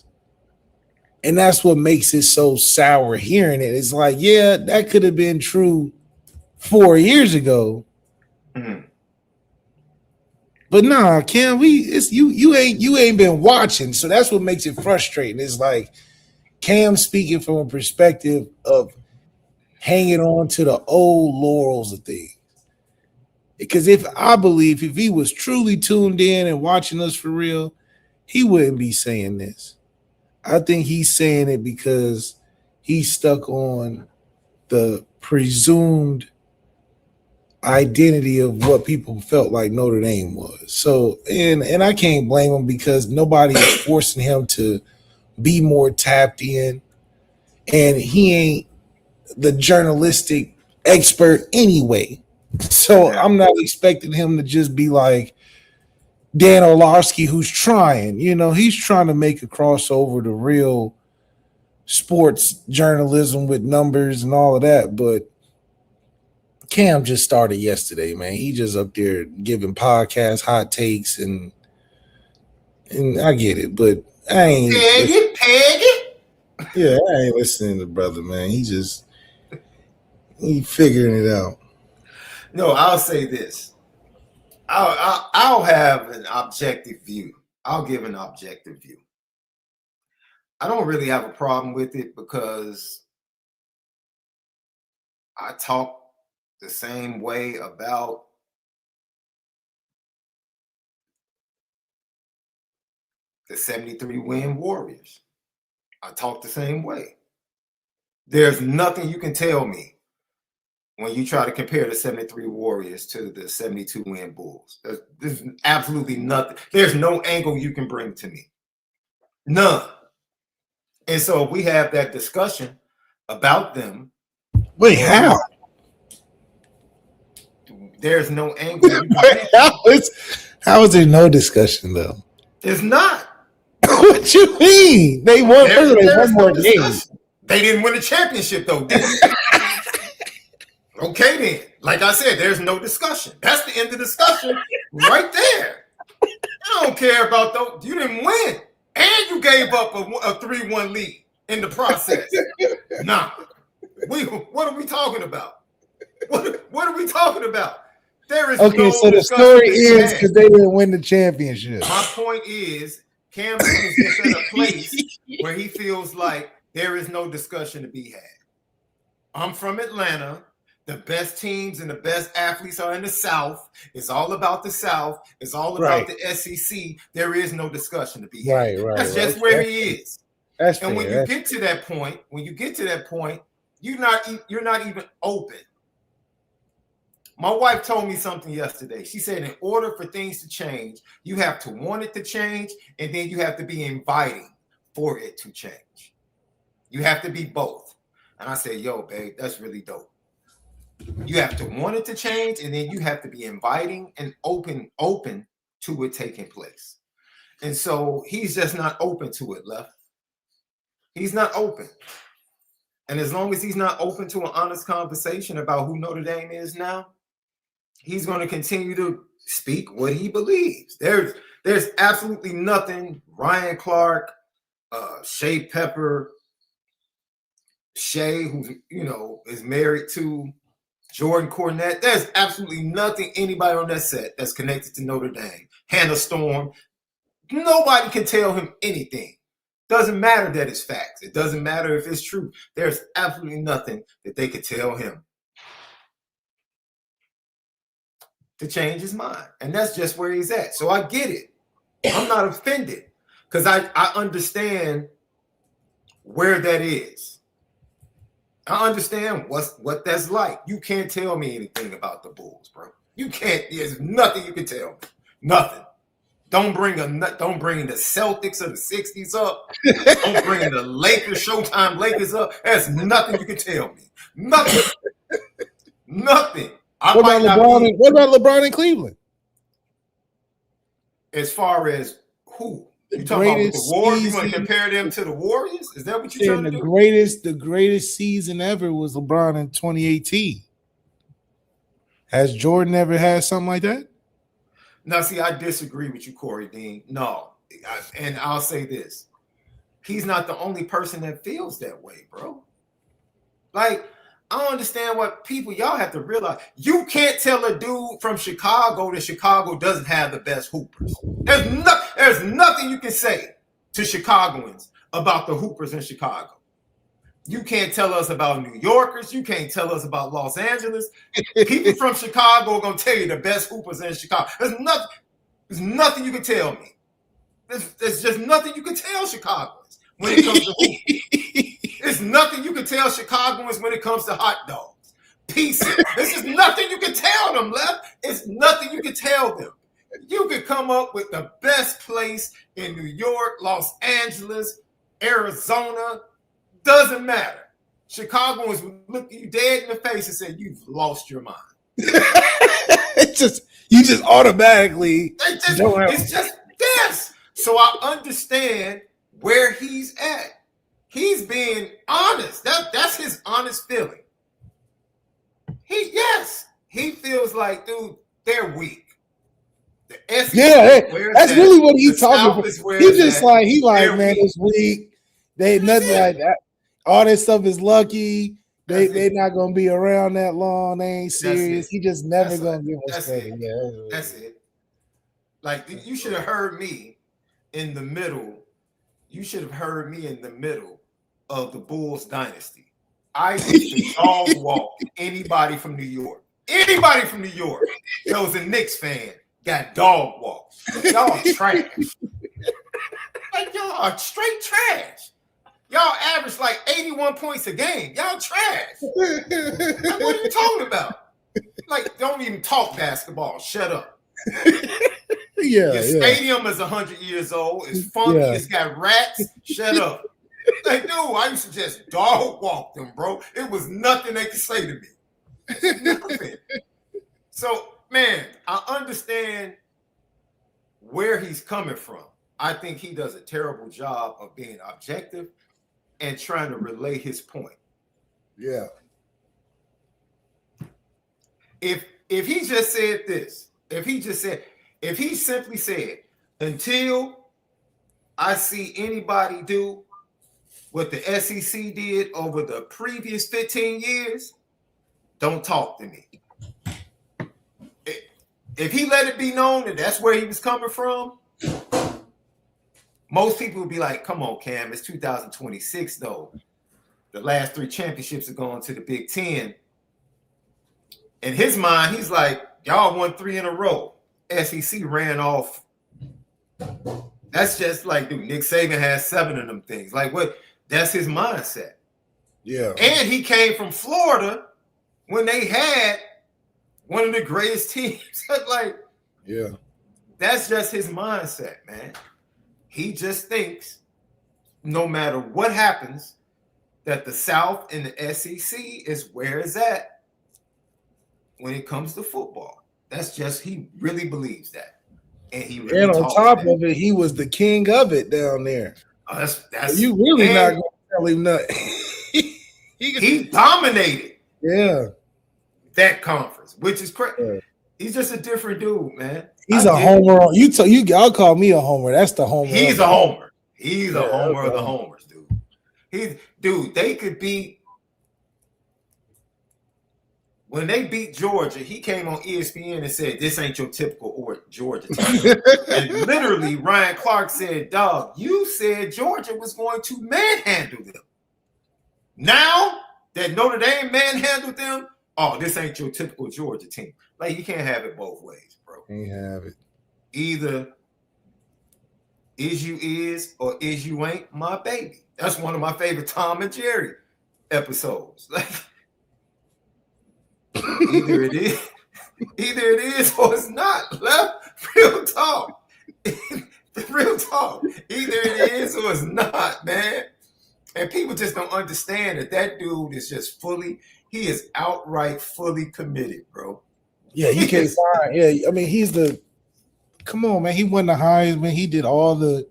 And that's what makes it so sour hearing it. It's like, yeah, that could have been true 4 years ago. Mm-hmm. But nah, Cam, you ain't been watching. So that's what makes it frustrating. It's like Cam speaking from a perspective of hanging on to the old laurels of things. Because if he was truly tuned in and watching us for real, he wouldn't be saying this. I think he's saying it because he's stuck on the presumed identity of what people felt like Notre Dame was. So, and I can't blame him because nobody is forcing him to be more tapped in, and he ain't the journalistic expert anyway. So I'm not expecting him to just be like Dan Orlovsky, who's trying, he's trying to make a crossover to real sports journalism with numbers and all of that. But Cam just started yesterday, man. He just up there giving podcasts, hot takes, and I get it, but I ain't Peg it. Yeah, I ain't listening to brother, man. He figuring it out. No, I'll say this. I'll have an objective view. I'll give an objective view. I don't really have a problem with it because I talk the same way about the 73 win Warriors. I talk the same way. There's nothing you can tell me when you try to compare the 73 Warriors to the 72 win Bulls. There's absolutely nothing. There's no angle you can bring to me. None. And so we have that discussion about them. Wait, how? There's no angle. How is there no discussion though? There's not. What you mean? They won. They won more games. They didn't win a championship though, did they? Okay, then. Like I said, there's no discussion. That's the end of the discussion right there. I don't care about those. You didn't win. And you gave up a 3-1 lead in the process. Nah. What are we talking about? What are we talking about? There is okay, no so the story is because they didn't win the championship. My point is Cam Newton is just in a place where he feels like there is no discussion to be had. I'm from Atlanta. The best teams and the best athletes are in the South. It's all about the South. It's all about the SEC. There is no discussion to be had. Right. That's just where he is. That's and fair. when you get to that point, you're not even open. My wife told me something yesterday. She said, in order for things to change, you have to want it to change, and then you have to be inviting for it to change. You have to be both. And I said, yo, babe, that's really dope. You have to want it to change, and then you have to be inviting and open to it taking place. And so he's just not open to it, left. He's not open. And as long as he's not open to an honest conversation about who Notre Dame is now, he's going to continue to speak what he believes. There's absolutely nothing Ryan Clark, Shea Pepper, Shea, who is married to Jordan Cornette. There's absolutely nothing anybody on that set that's connected to Notre Dame. Hannah Storm. Nobody can tell him anything. Doesn't matter that it's facts. It doesn't matter if it's true. There's absolutely nothing that they could tell him to change his mind. And that's just where he's at. So I get it. I'm not offended because I understand where that is. I understand what that's like. You can't tell me anything about the Bulls, bro. You can't. There's nothing you can tell me. Nothing. Don't bring the Celtics of the 60s up. Don't bring the Lakers, Showtime Lakers up. There's nothing you can tell me. Nothing. Nothing. What about LeBron in Cleveland? As far as who? You talking about the Warriors? You want to compare them to the Warriors? Is that what you're trying to do? The greatest season ever was LeBron in 2018. Has Jordan ever had something like that? Now, see, I disagree with you, Corey Dean. No. And I'll say this. He's not the only person that feels that way, bro. Like, I don't understand what people, y'all have to realize. You can't tell a dude from Chicago that Chicago doesn't have the best hoopers. There's nothing you can say to Chicagoans about the hoopers in Chicago. You can't tell us about New Yorkers. You can't tell us about Los Angeles. People from Chicago are going to tell you the best hoopers in Chicago. There's nothing you can tell me. There's just nothing you can tell Chicagoans when it comes to hoopers. There's nothing you can tell Chicagoans when it comes to hot dogs. Pizza. There's just nothing you can tell them, left. It's nothing you can tell them. You could come up with the best place in New York, Los Angeles, Arizona. Doesn't matter. Chicagoans would look you dead in the face and say, you've lost your mind. You just automatically it's just this. So I understand where he's at. He's being honest. That's his honest feeling. He feels like, dude, they're weak. The SEC, that's really what he's talking about. He's just like, man, it's weak. They nothing like that. All this stuff is lucky. They're not gonna be around that long. They ain't serious. He just never gonna give us credit. That's it. Like, you should have heard me in the middle, you should have heard me in the middle of the Bulls dynasty. I used to dog walk anybody from New York. Anybody from New York that was a Knicks fan got dog walked. Y'all trash. Like, y'all are straight trash. Y'all average like 81 points a game. Y'all trash. Like, what are you talking about? Like, don't even talk basketball. Shut up. Your stadium is 100 years old. It's funky. Yeah. It's got rats. Shut up. Like, dude, I used to just dog walk them, bro. It was nothing they could say to me. Nothing. So, man, I understand where he's coming from. I think he does a terrible job of being objective and trying to relay his point. Yeah. If he just said this, if he simply said, until I see anybody do what the SEC did over the previous 15 years, don't talk to me. If he let it be known that that's where he was coming from, most people would be like, come on, Cam, it's 2026, though. The last 3 championships are going to the Big Ten. In his mind, he's like, y'all won 3 in a row. SEC ran off. That's just like, dude, Nick Saban has 7 of them things. Like, what? That's his mindset. Yeah. And he came from Florida when they had one of the greatest teams. Like, yeah, that's just his mindset, man. He just thinks no matter what happens, that the South and the SEC is where it's at when it comes to football. That's just, he really believes that. And he really and on top of it, he was the king of it down there. Oh, that's you really not going to tell him nothing. he dominated. Yeah. That conference, which is crazy. Yeah. He's just a different dude, man. He's a homer. Y'all call me a homer. That's the homer. He's a homer. He's a homer of the homers, dude. They could beat. When they beat Georgia, he came on ESPN and said, "This ain't your typical Georgia team." And literally, Ryan Clark said, "Dog, you said Georgia was going to manhandle them. Now that Notre Dame manhandled them, oh, this ain't your typical Georgia team." Like, you can't have it both ways, bro. Can't have it. Either is you is or is you ain't my baby. That's one of my favorite Tom and Jerry episodes. Like, either it is or it's not. Left, real talk. Real talk. Either it is or it's not, man. And people just don't understand that dude is just he is outright fully committed, bro. Yeah, you can't find. Yeah, I mean, come on, man. He won the Heisman. He did all the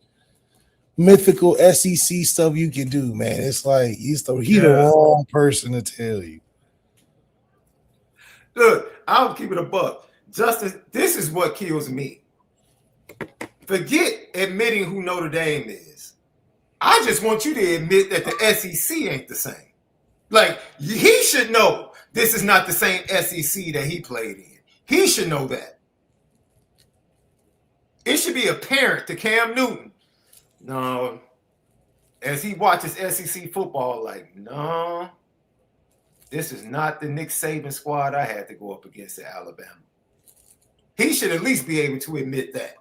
mythical SEC stuff you can do, man. It's like he's the wrong person to tell you. Look, I'll keep it a buck. Justin, this is what kills me. Forget admitting who Notre Dame is. I just want you to admit that the SEC ain't the same. Like, he should know this is not the same SEC that he played in. He should know that. It should be apparent to Cam Newton. No, as he watches SEC football, like, no, this is not the Nick Saban squad I had to go up against at Alabama. He should at least be able to admit that.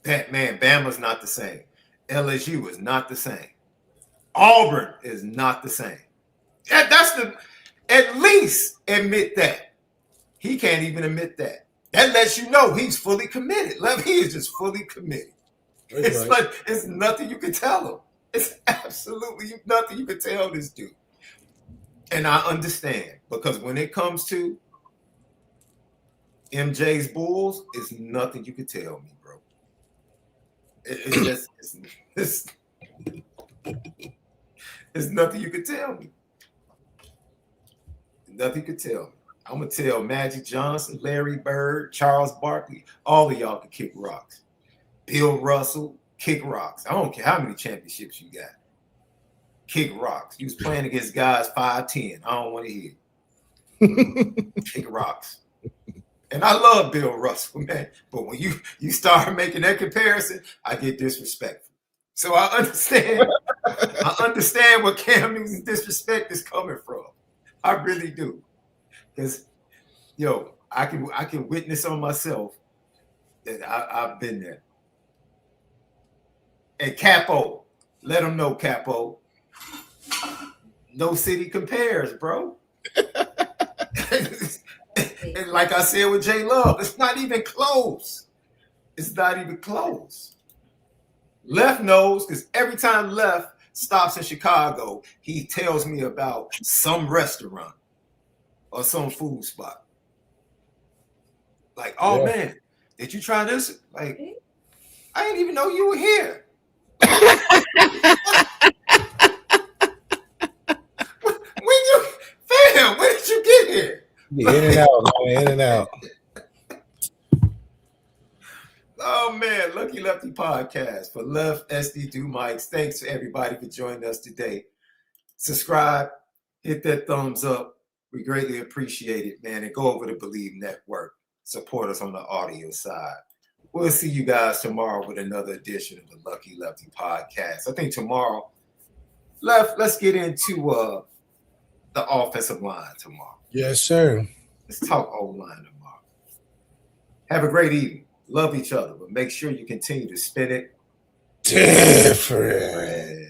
That, man, Bama's not the same. LSU is not the same. Auburn is not the same. At least admit that. He can't even admit that. That lets you know he's fully committed. He is just fully committed. That's it's right. Like, it's nothing you can tell him. It's absolutely nothing you can tell this dude. And I understand, because when it comes to MJ's Bulls, it's nothing you can tell me, bro. It's nothing you can tell me. Nothing you can tell me. I'm going to tell Magic Johnson, Larry Bird, Charles Barkley, all of y'all can kick rocks. Bill Russell, kick rocks. I don't care how many championships you got. Kick rocks. You was playing against guys 5'10". I don't want to hear it. Kick rocks. And I love Bill Russell, man. But when you start making that comparison, I get disrespectful. So I understand. I understand where Cam Newton's disrespect is coming from. I really do. Because, yo, I can witness on myself that I've been there. And Capo, let them know, Capo. No city compares, bro. And like I said with J Love, it's not even close. It's not even close. Left knows, because every time Left stops in Chicago, he tells me about some restaurant or some food spot. Like, oh man, did you try this? Like, I didn't even know you were here. When did you get here? Yeah, in and out, man, in and out. Oh man, Lucky Lefty Podcast for Left, SD, Do Mics. Thanks to everybody for joining us today. Subscribe, hit that thumbs up. We greatly appreciate it, man. And go over to Bleav Network. Support us on the audio side. We'll see you guys tomorrow with another edition of the Lucky Lefty Podcast. I think tomorrow, let's get into the offensive line tomorrow. Yes, sir. Let's talk O-line tomorrow. Have a great evening. Love each other, but make sure you continue to spin it different.